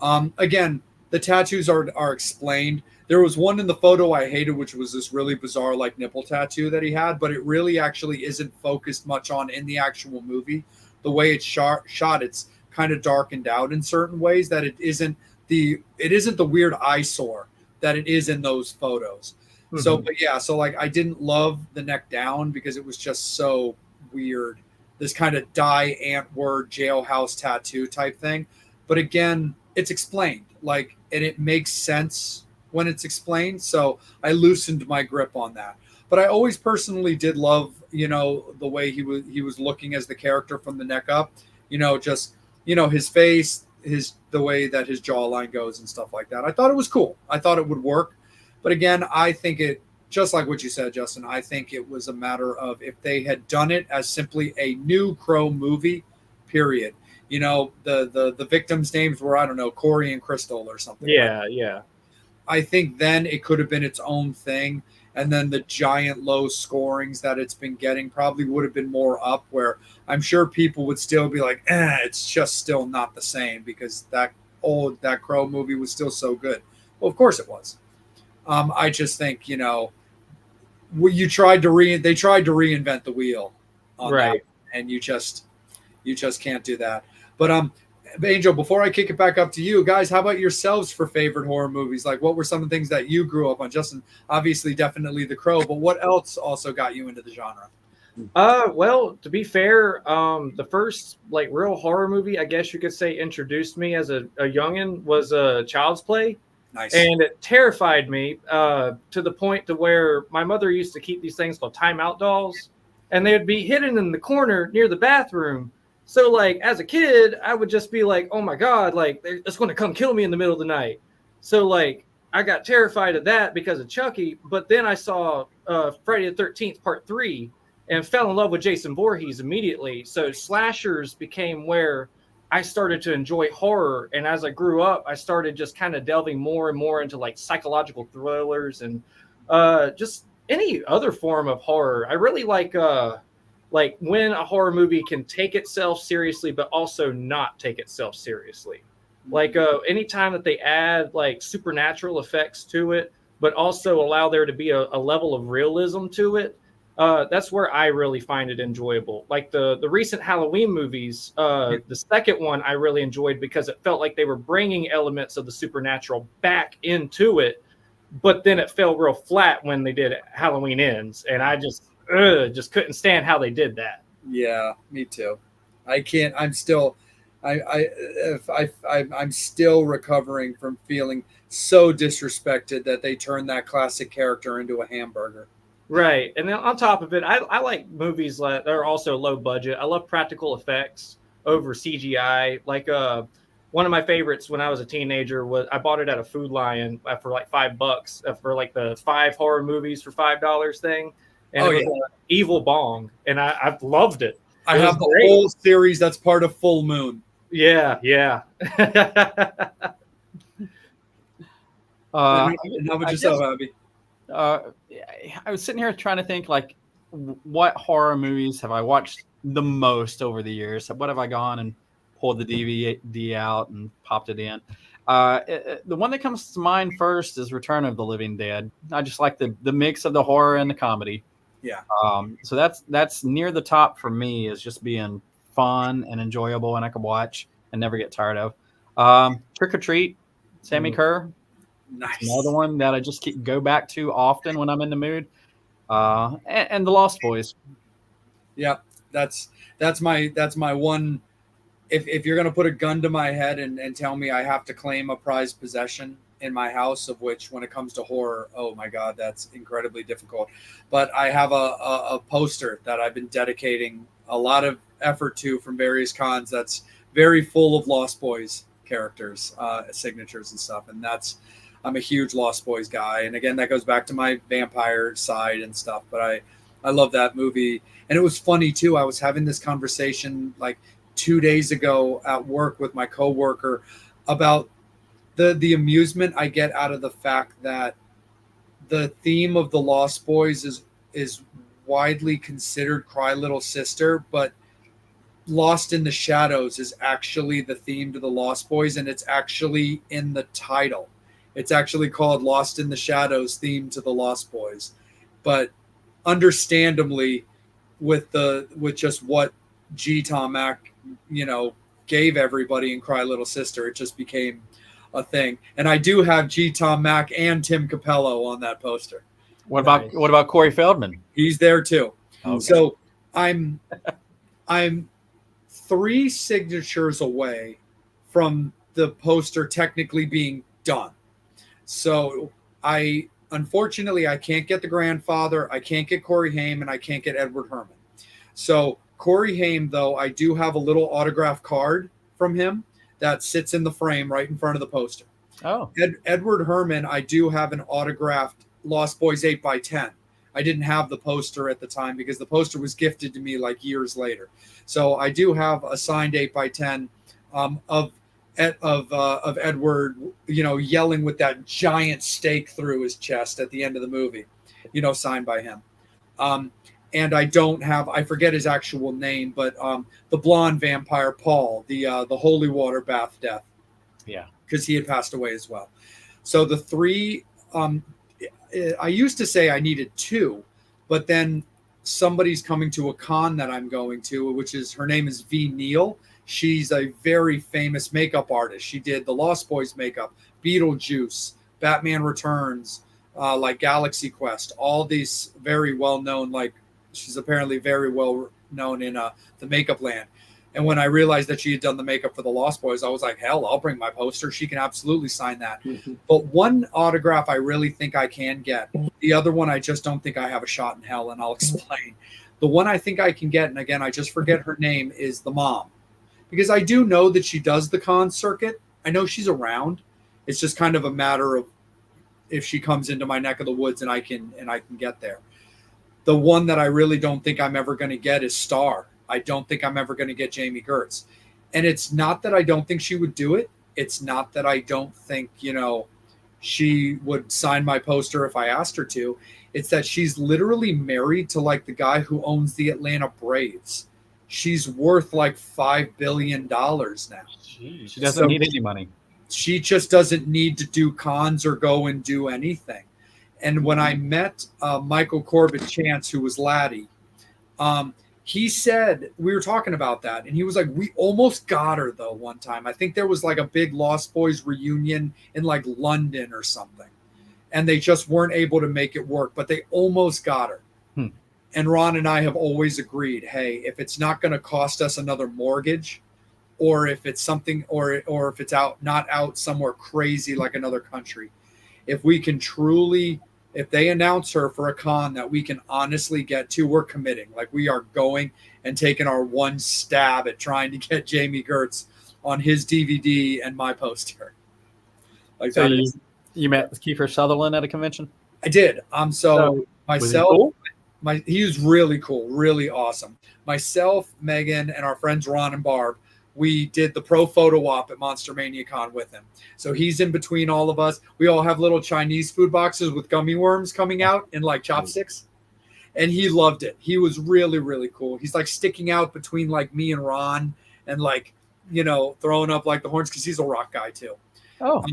Again, the tattoos are explained. There was one in the photo I hated, which was this really bizarre like nipple tattoo that he had, but it really actually isn't focused much on in the actual movie. The way it's shot, it's kind of darkened out in certain ways that it isn't the weird eyesore that it is in those photos. Mm-hmm. So, but yeah, so like I didn't love the neck down because it was just so weird. This kind of die Antwoord jailhouse tattoo type thing. But again, it's explained, like, and it makes sense when it's explained. So I loosened my grip on that. But I always personally did love, you know, the way he was looking as the character from the neck up, you know, just, you know, his face, the way that his jawline goes and stuff like that. I thought it was cool. I thought it would work. But again, I think it, just like what you said, Justin, I think it was a matter of if they had done it as simply a new Crow movie, period. you know, the victims' names were, I don't know, Corey and Crystal or something. Yeah, yeah. I think then it could have been its own thing. And then the giant low scorings that it's been getting probably would have been more up, where I'm sure people would still be like, it's just still not the same because that Crow movie was still so good. Well, of course it was. I just think, you know, they tried to reinvent the wheel on Right. that, and you just can't do that. But Angel, before I kick it back up to you guys, how about yourselves for favorite horror movies? Like, what were some of the things that you grew up on? Justin, obviously, definitely The Crow, but what else also got you into the genre? Well, to be fair, the first like real horror movie, I guess you could say, introduced me as a youngin was Child's Play. Nice. And it terrified me to the point to where my mother used to keep these things called timeout dolls, and they would be hidden in the corner near the bathroom. So, like, as a kid, I would just be like, oh, my God, like, it's going to come kill me in the middle of the night. So, like, I got terrified of that because of Chucky. But then I saw Friday the 13th, Part 3, and fell in love with Jason Voorhees immediately. So slashers became where I started to enjoy horror. And as I grew up, I started just kind of delving more and more into, like, psychological thrillers and just any other form of horror. I really like when a horror movie can take itself seriously, but also not take itself seriously. Like anytime that they add like supernatural effects to it, but also allow there to be a level of realism to it, that's where I really find it enjoyable. Like the recent Halloween movies, the second one I really enjoyed because it felt like they were bringing elements of the supernatural back into it, but then it fell real flat when they did Halloween Ends, and I just couldn't stand how they did that. Yeah, me too. I can't. I'm still recovering from feeling so disrespected that they turned that classic character into a hamburger. Right. And then on top of it, I like movies that are also low budget. I love practical effects over CGI. Like one of my favorites when I was a teenager was I bought it at a Food Lion for like $5 for like the 5 horror movies for $5 thing. And it was Evil Bong, and I loved it. I have the whole series that's part of Full Moon. Yeah. How about yourself, Abby? I was sitting here trying to think, like, what horror movies have I watched the most over the years? What have I gone and pulled the DVD out and popped it in? The one that comes to mind first is Return of the Living Dead. I just like the mix of the horror and the comedy. Yeah. So that's near the top for me, is just being fun and enjoyable, and I can watch and never get tired of. Trick or Treat, Sammy Kerr. Nice. Another one that I just go back to often when I'm in the mood. And The Lost Boys. Yeah, that's my one. If you're gonna put a gun to my head and tell me I have to claim a prized possession in my house, of which when it comes to horror, oh my God, that's incredibly difficult. But I have a poster that I've been dedicating a lot of effort to from various cons that's very full of Lost Boys characters, signatures and stuff. And I'm a huge Lost Boys guy. And again, that goes back to my vampire side and stuff. But I love that movie. And it was funny too. I was having this conversation like 2 days ago at work with my coworker about the amusement I get out of the fact that the theme of the Lost Boys is widely considered Cry Little Sister, but Lost in the Shadows is actually the theme to the Lost Boys, and it's actually in the title. It's actually called Lost in the Shadows, theme to the Lost Boys. But understandably, with just what G. Tom Mack, gave everybody in Cry Little Sister, it just became a thing. And I do have G. Tom Mack and Tim Capello on that poster. What about Corey Feldman? He's there too. Okay. So I'm 3 signatures away from the poster technically being done. So unfortunately I can't get the grandfather, I can't get Corey Haim, and I can't get Edward Herman. So Corey Haim, though, I do have a little autograph card from him that sits in the frame right in front of the poster. Oh. Edward Herman, I do have an autographed Lost Boys 8x10. I didn't have the poster at the time because the poster was gifted to me like years later. So I do have a signed 8x10 of Edward, yelling with that giant stake through his chest at the end of the movie, signed by him. And I forget his actual name, but the blonde vampire Paul, the holy water bath death. Yeah, because he had passed away as well. So the three, I used to say I needed two, but then somebody's coming to a con that I'm going to, which is, her name is V. Neal. She's a very famous makeup artist. She did the Lost Boys makeup, Beetlejuice, Batman Returns, like Galaxy Quest, all these very well-known, like she's apparently very well known in the makeup land. And when I realized that she had done the makeup for the Lost Boys, I was like, hell, I'll bring my poster. She can absolutely sign that. Mhm. But one autograph I really think I can get. The other one I just don't think I have a shot in hell, and I'll explain. The one I think I can get, and again, I just forget her name, is the mom. Because I do know that she does the con circuit. I know she's around. It's just kind of a matter of if she comes into my neck of the woods and I can get there. The one that I really don't think I'm ever going to get is Star. I don't think I'm ever going to get Jamie Gertz. And it's not that I don't think she would do it. It's not that I don't think, she would sign my poster if I asked her to. It's that she's literally married to like the guy who owns the Atlanta Braves. She's worth like $5 billion now. she doesn't need any money. She just doesn't need to do cons or go and do anything. And when I met Michael Corbett Chance, who was Laddie, he said, we were talking about that, and he was like, we almost got her though one time. I think there was like a big Lost Boys reunion in like London or something, and they just weren't able to make it work, but they almost got her. And Ron and I have always agreed, hey, if it's not going to cost us another mortgage, or if it's something, or if it's not out somewhere crazy like another country, if we can truly, if they announce her for a con that we can honestly get to, we're committing. Like, we are going and taking our one stab at trying to get Jamie Gertz on his DVD and my poster. Like, So that you met Kiefer Sutherland at a convention? I did. So was he myself, cool? He was really cool, really awesome. Myself, Megan, and our friends Ron and Barb, we did the pro photo op at Monster Mania Con with him. So he's in between all of us. We all have little Chinese food boxes with gummy worms coming out in like chopsticks. And he loved it. He was really, really cool. He's like sticking out between like me and Ron and like, throwing up like the horns, because he's a rock guy too. Oh,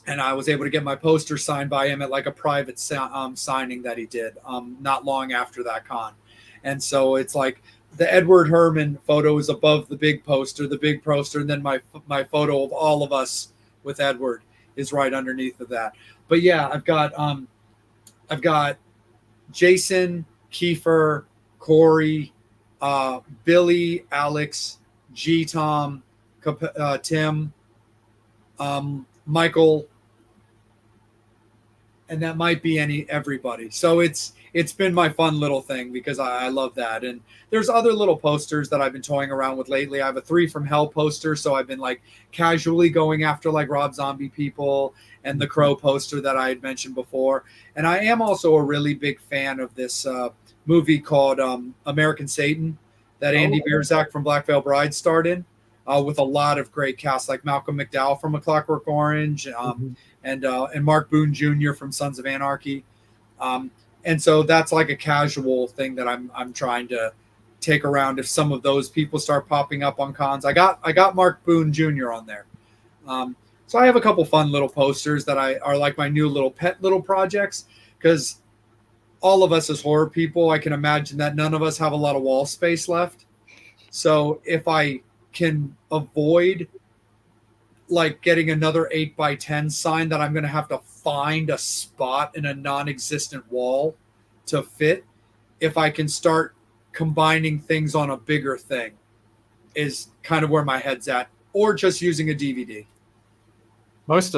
And I was able to get my poster signed by him at like a private signing that he did not long after that con. And so it's like the Edward Herman photo is above the big poster, and then my photo of all of us with Edward is right underneath of that. But yeah, I've got Jason, Kiefer, Corey, Billy, Alex, G. Tom, Tim, Michael, and that might be everybody. So it's been my fun little thing, because I love that. And there's other little posters that I've been toying around with lately. I have a 3 from Hell poster, so I've been like casually going after like Rob Zombie people, and the Crow poster that I had mentioned before. And I am also a really big fan of this movie called American Satan that Andy Bierzak from Black Veil Bride starred in, with a lot of great cast like Malcolm McDowell from A Clockwork Orange, and Mark Boone Jr. from Sons of Anarchy. And so that's like a casual thing that I'm trying to take around if some of those people start popping up on cons. I got Mark Boone Jr. on there. So I have a couple fun little posters that are like my new little pet little projects, because all of us as horror people, I can imagine that none of us have a lot of wall space left. So if I can avoid like getting another 8x10 sign that I'm going to have to find a spot in a non-existent wall to fit, if I can start combining things on a bigger thing, is kind of where my head's at, or just using a DVD. Most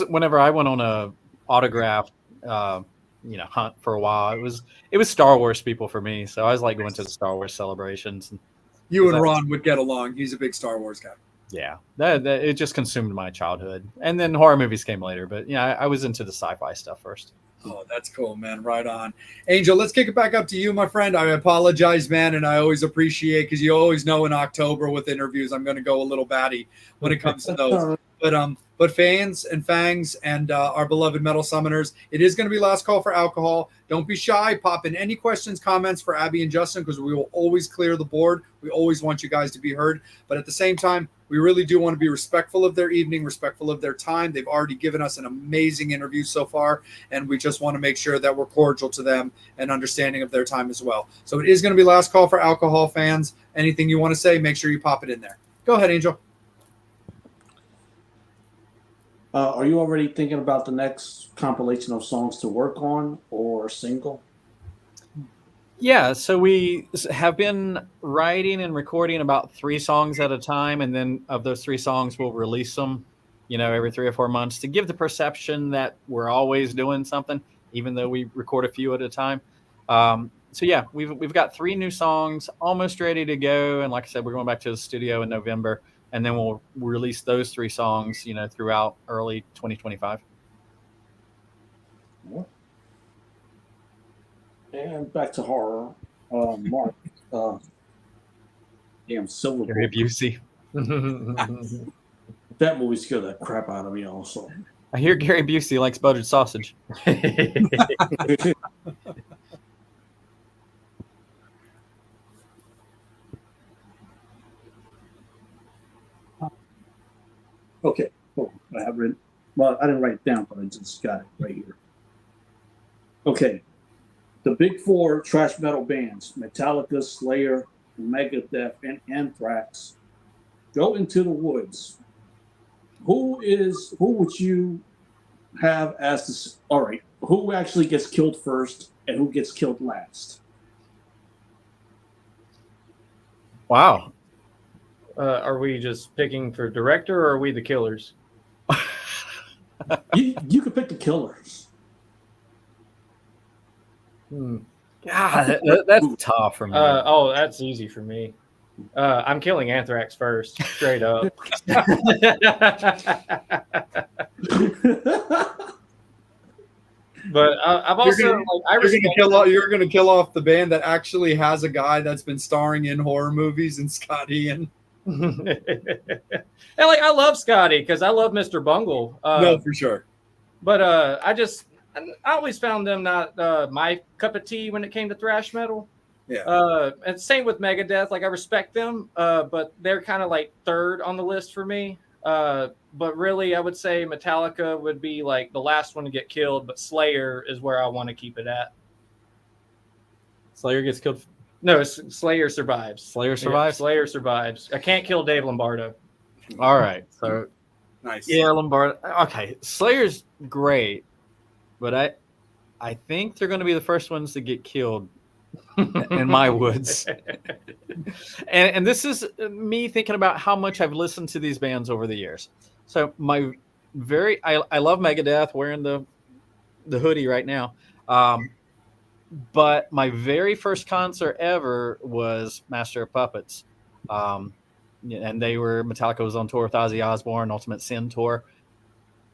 whenever I went on a autograph hunt for a while, it was Star Wars people for me. So I was like going to the Star Wars celebrations. You and Ron would get along. He's a big Star Wars guy. Yeah, that it just consumed my childhood, and then horror movies came later. But I was into the sci-fi stuff first. Oh, that's cool, man. Right on. Angel, let's kick it back up to you, my friend. I apologize, man, and I always appreciate because you always know in October with interviews I'm going to go a little batty when it comes to those. But fans and fangs and our beloved metal summoners, it is going to be last call for alcohol. Don't be shy. Pop in any questions, comments for Abby and Justin because we will always clear the board. We always want you guys to be heard. But at the same time, we really do want to be respectful of their evening, respectful of their time. They've already given us an amazing interview so far, and we just want to make sure that we're cordial to them and understanding of their time as well. So it is going to be last call for alcohol, fans. Anything you want to say, make sure you pop it in there. Go ahead, Angel. Are you already thinking about the next compilation of songs to work on or single? Yeah, so we have been writing and recording about 3 songs at a time, and then of those 3 songs, we'll release them, every 3 or 4 months to give the perception that we're always doing something, even though we record a few at a time. So yeah, we've got 3 new songs almost ready to go, and like I said, we're going back to the studio in November, and then we'll release those 3 songs, throughout early 2025. And back to horror, Mark. Silver. Gary Busey. That movie scared the crap out of me. Also, I hear Gary Busey likes buttered sausage. Okay, cool. I have written. Well, I didn't write it down, but I just got it right here. Okay, the big 4 thrash metal bands: Metallica, Slayer, Megadeth, and Anthrax go into the woods. Who would you have as this? All right, who actually gets killed first and who gets killed last? Wow. Are we just picking for director, or are we the killers? You could pick the killers. God, that's tough for me. That's easy for me. I'm killing Anthrax first, straight up. But I've also you're gonna kill off the band that actually has a guy that's been starring in horror movies and Scott Ian. And I love Scotty because I love Mr. Bungle. No, for sure. But I always found them not my cup of tea when it came to thrash metal. Yeah. And same with Megadeth. I respect them, but they're kind of third on the list for me. But really, I would say Metallica would be the last one to get killed, but Slayer is where I want to keep it at. Slayer gets killed. No, Slayer survives. Slayer survives? Yeah, Slayer survives. I can't kill Dave Lombardo. All right. So nice. Yeah, Lombardo. Okay. Slayer's great, but I think they're going to be the first ones to get killed in my woods. And this is me thinking about how much I've listened to these bands over the years. So I love Megadeth, wearing the hoodie right now. But my very first concert ever was Master of Puppets. And Metallica was on tour with Ozzy Osbourne, Ultimate Sin tour.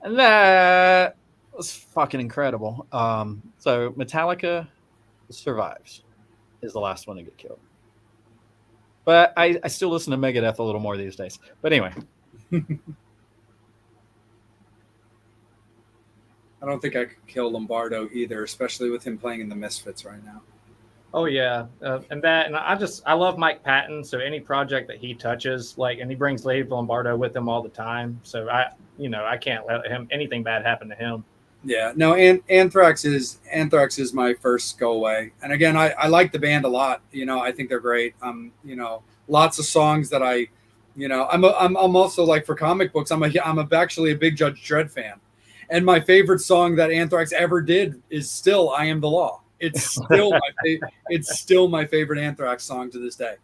And that was fucking incredible. So Metallica survives, is the last one to get killed. But I still listen to Megadeth a little more these days. But anyway. I don't think I could kill Lombardo either, especially with him playing in the Misfits right now. Oh yeah, and I love Mike Patton. So any project that he touches, and he brings Dave Lombardo with him all the time. So I can't let anything bad happen to him. Yeah, no, Anthrax is my first go away. And again, I like the band a lot. I think they're great. Lots of songs that I'm also for comic books. I'm actually a big Judge Dredd fan. And my favorite song that Anthrax ever did is still "I Am the Law." It's still my favorite Anthrax song to this day.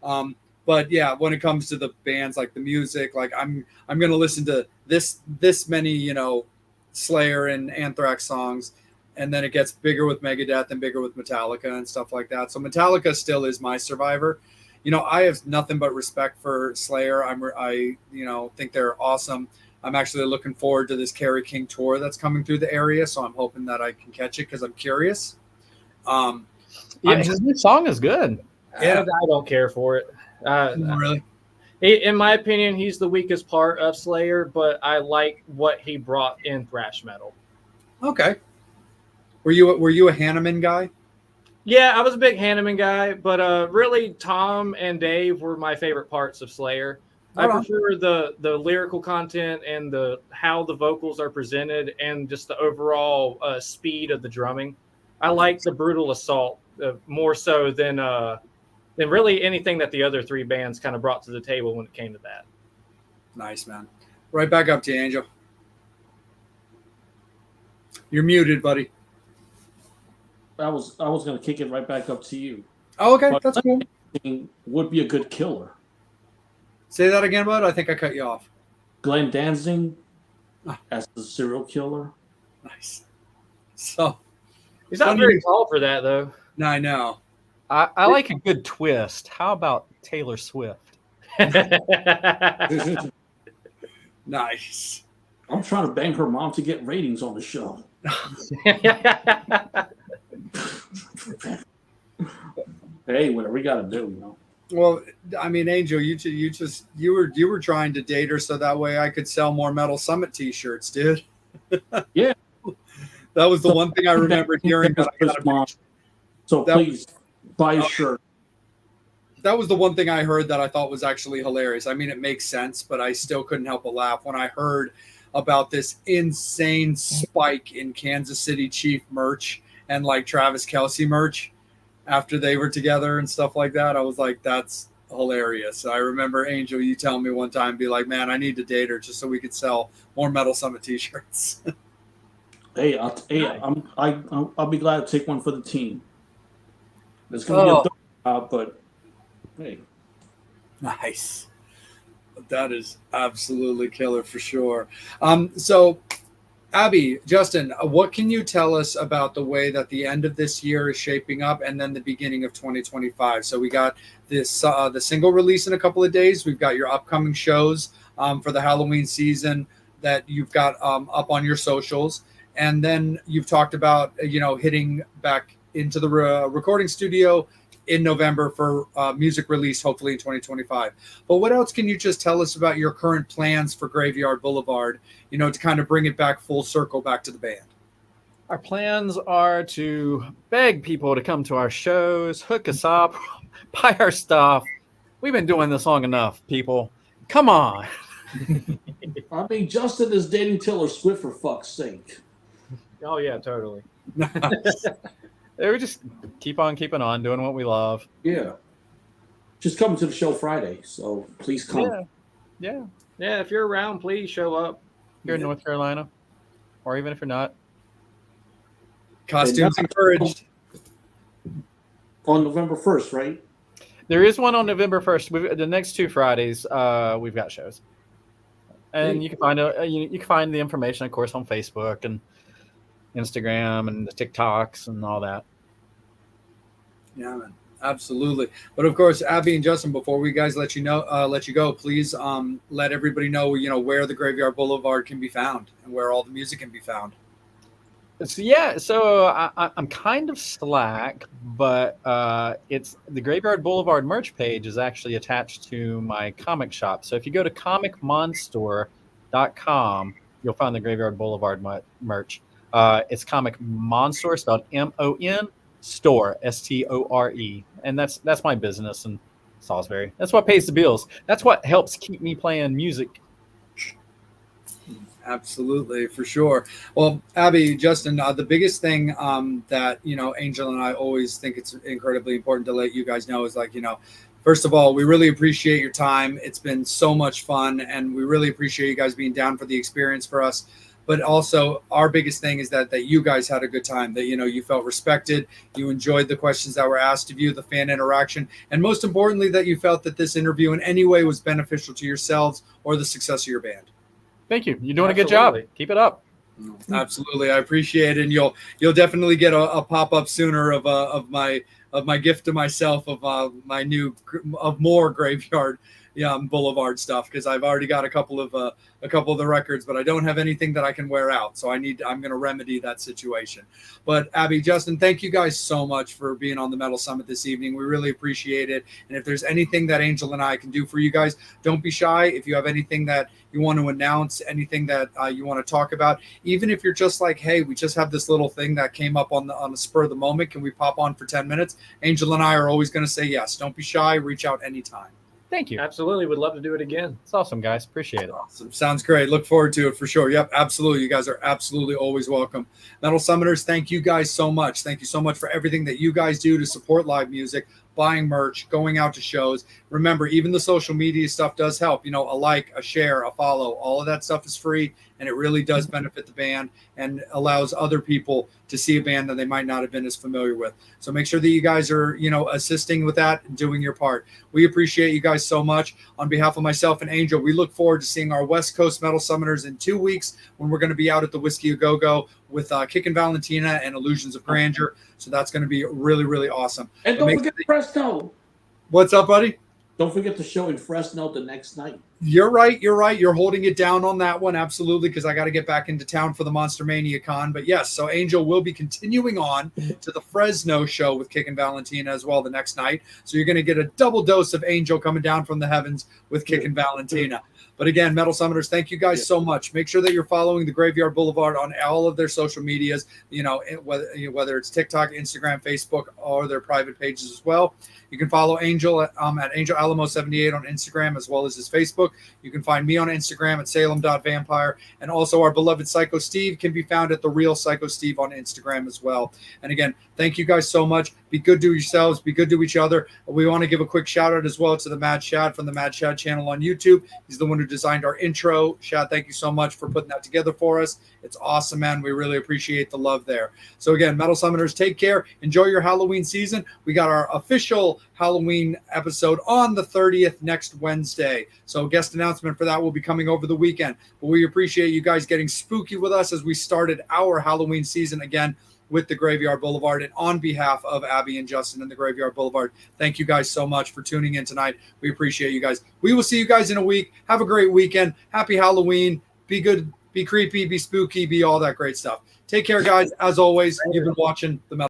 But yeah, when it comes to the bands, the music, I'm gonna listen to this many Slayer and Anthrax songs, and then it gets bigger with Megadeth and bigger with Metallica and stuff like that. So Metallica still is my survivor. I have nothing but respect for Slayer. I think they're awesome. I'm actually looking forward to this Kerry King tour that's coming through the area, so I'm hoping that I can catch it because I'm curious. His new song is good. Yeah. I don't care for it. Really? In my opinion, he's the weakest part of Slayer, but I like what he brought in thrash metal. Okay. Were you a Hanneman guy? Yeah, I was a big Hanneman guy, but really Tom and Dave were my favorite parts of Slayer. I prefer the lyrical content and how the vocals are presented and just the overall speed of the drumming. I like the brutal assault more so than really anything that the other three bands kind of brought to the table when it came to that. Nice, man. Right back up to you, Angel. You're muted, buddy. I was going to kick it right back up to you. Oh, okay. But That's cool. Would be a good killer. Say that again, bud. I think I cut you off. Glenn Danzig as the serial killer. Nice. So He's not very tall for that, though. no, I know. I like a good twist. How about Taylor Swift? Nice. I'm trying to bang her mom to get ratings on the show. Hey, whatever we got to do, Well, I mean, Angel, you were trying to date her so that way I could sell more Metal Summit T-shirts, dude. Yeah. That was the one thing I remember hearing. So please buy a shirt. That was the one thing I heard that I thought was actually hilarious. I mean, it makes sense, but I still couldn't help but laugh when I heard about this insane spike in Kansas City Chief merch and like Travis Kelce merch after they were together and stuff like that. I was like, that's hilarious. I remember Angel, you telling me one time, be like, man, I need to date her just so we could sell more Metal Summit T-shirts. Hey, I'll be glad to take one for the team. It's going to be a dope, but hey. Nice. That is absolutely killer for sure. So, Abby, Justin, what can you tell us about the way that the end of this year is shaping up and then the beginning of 2025? So we got this the single release in a couple of days. We've got your upcoming shows for the Halloween season that you've got up on your socials. And then you've talked about, hitting back into the recording studio in November for music release, hopefully in 2025. But what else can you just tell us about your current plans for Graveyard Boulevard, to kind of bring it back full circle back to the band? Our plans are to beg people to come to our shows, hook us up, buy our stuff. We've been doing this long enough, people. Come on. I mean, Justin is dating Taylor Swift, for fuck's sake. Oh, yeah, totally. We just keep on keeping on, doing what we love. Yeah. Just coming to the show Friday, so please come. Yeah. Yeah, if you're around, please show up. If you're in North Carolina, or even if you're not. Costumes encouraged. On November 1st, right? There is one on November 1st. The next 2 Fridays, we've got shows. And you can find the information, of course, on Facebook and Instagram and the TikToks and all that. Yeah, man, absolutely. But of course, Abby and Justin, before we guys let you go, please let everybody know, where the Graveyard Boulevard can be found and where all the music can be found. So I'm kind of slack, but it's the Graveyard Boulevard merch page is actually attached to my comic shop. So if you go to comicmonstore.com, you'll find the Graveyard Boulevard merch. It's Comic Monstore, spelled MON, store, STORE. And that's my business in Salisbury. That's what pays the bills. That's what helps keep me playing music. Absolutely, for sure. Well, Abby, Justin, the biggest thing that, Angel and I always think it's incredibly important to let you guys know is first of all, we really appreciate your time. It's been so much fun, and we really appreciate you guys being down for the experience for us. But also, our biggest thing is that you guys had a good time, that, you felt respected, you enjoyed the questions that were asked of you, the fan interaction, and most importantly, that you felt that this interview in any way was beneficial to yourselves or the success of your band. Thank you. You're doing a good job. Keep it up. Absolutely. I appreciate it. And you'll definitely get a pop-up sooner of my my gift to myself of my new of more Graveyard Boulevard stuff, because I've already got a couple of the records, but I don't have anything that I can wear out. So I'm going to remedy that situation. But Abby, Justin, thank you guys so much for being on the Metal Summit this evening. We really appreciate it. And if there's anything that Angel and I can do for you guys, don't be shy. If you have anything that you want to announce, anything that you want to talk about, even if you're just like, hey, we just have this little thing that came up on the spur of the moment, can we pop on for 10 minutes? Angel and I are always going to say yes. Don't be shy. Reach out anytime. Thank you. Absolutely. Would love to do it again. It's awesome, guys. Appreciate it. Awesome. Sounds great. Look forward to it for sure. Yep, absolutely. You guys are absolutely always welcome. Metal Summoners, thank you guys so much. Thank you so much for everything that you guys do to support live music, buying merch, going out to shows. Remember, even the social media stuff does help. A like, a share, a follow, all of that stuff is free, and it really does benefit the band and allows other people to see a band that they might not have been as familiar with. So make sure that you guys are, assisting with that and doing your part. We appreciate you guys so much. On behalf of myself and Angel, we look forward to seeing our West Coast Metal Summoners in 2 weeks when we're going to be out at the Whiskey A Go-Go with Kickin' Valentina and Illusions of Grandeur. So that's going to be really, really awesome. And don't forget Fresno. What's up, buddy? Don't forget the show in Fresno the next night. You're right. You're holding it down on that one. Absolutely. Because I got to get back into town for the Monster Mania Con. But yes, so Angel will be continuing on to the Fresno show with Kickin' Valentina as well the next night. So you're going to get a double dose of Angel coming down from the heavens with Kickin' Valentina. But again, Metal Summoners, thank you guys so much. Make sure that you're following the Graveyard Boulevard on all of their social medias, whether it's TikTok, Instagram, Facebook, or their private pages as well. You can follow Angel at Angel Alamo 78 on Instagram, as well as his Facebook. You can find me on Instagram at Salem.vampire. And also our beloved Psycho Steve can be found at The Real Psycho Steve on Instagram as well. And again, thank you guys so much. Be good to yourselves. Be good to each other. We want to give a quick shout out as well to the Mad Shad from the Mad Shad channel on YouTube. He's the one who designed our intro. Shad, thank you so much for putting that together for us. It's awesome, man. We really appreciate the love there. So again, Metal Summoners, take care. Enjoy your Halloween season. We got our official Halloween episode on the 30th next Wednesday. So guest announcement for that will be coming over the weekend. But we appreciate you guys getting spooky with us as we started our Halloween season again with the Graveyard Boulevard. And on behalf of Abby and Justin and the Graveyard Boulevard, thank you guys so much for tuning in tonight. We appreciate you guys. We will see you guys in a week. Have a great weekend. Happy Halloween. Be good, be creepy, be spooky, be all that great stuff. Take care, guys. As always, you've been watching the Metal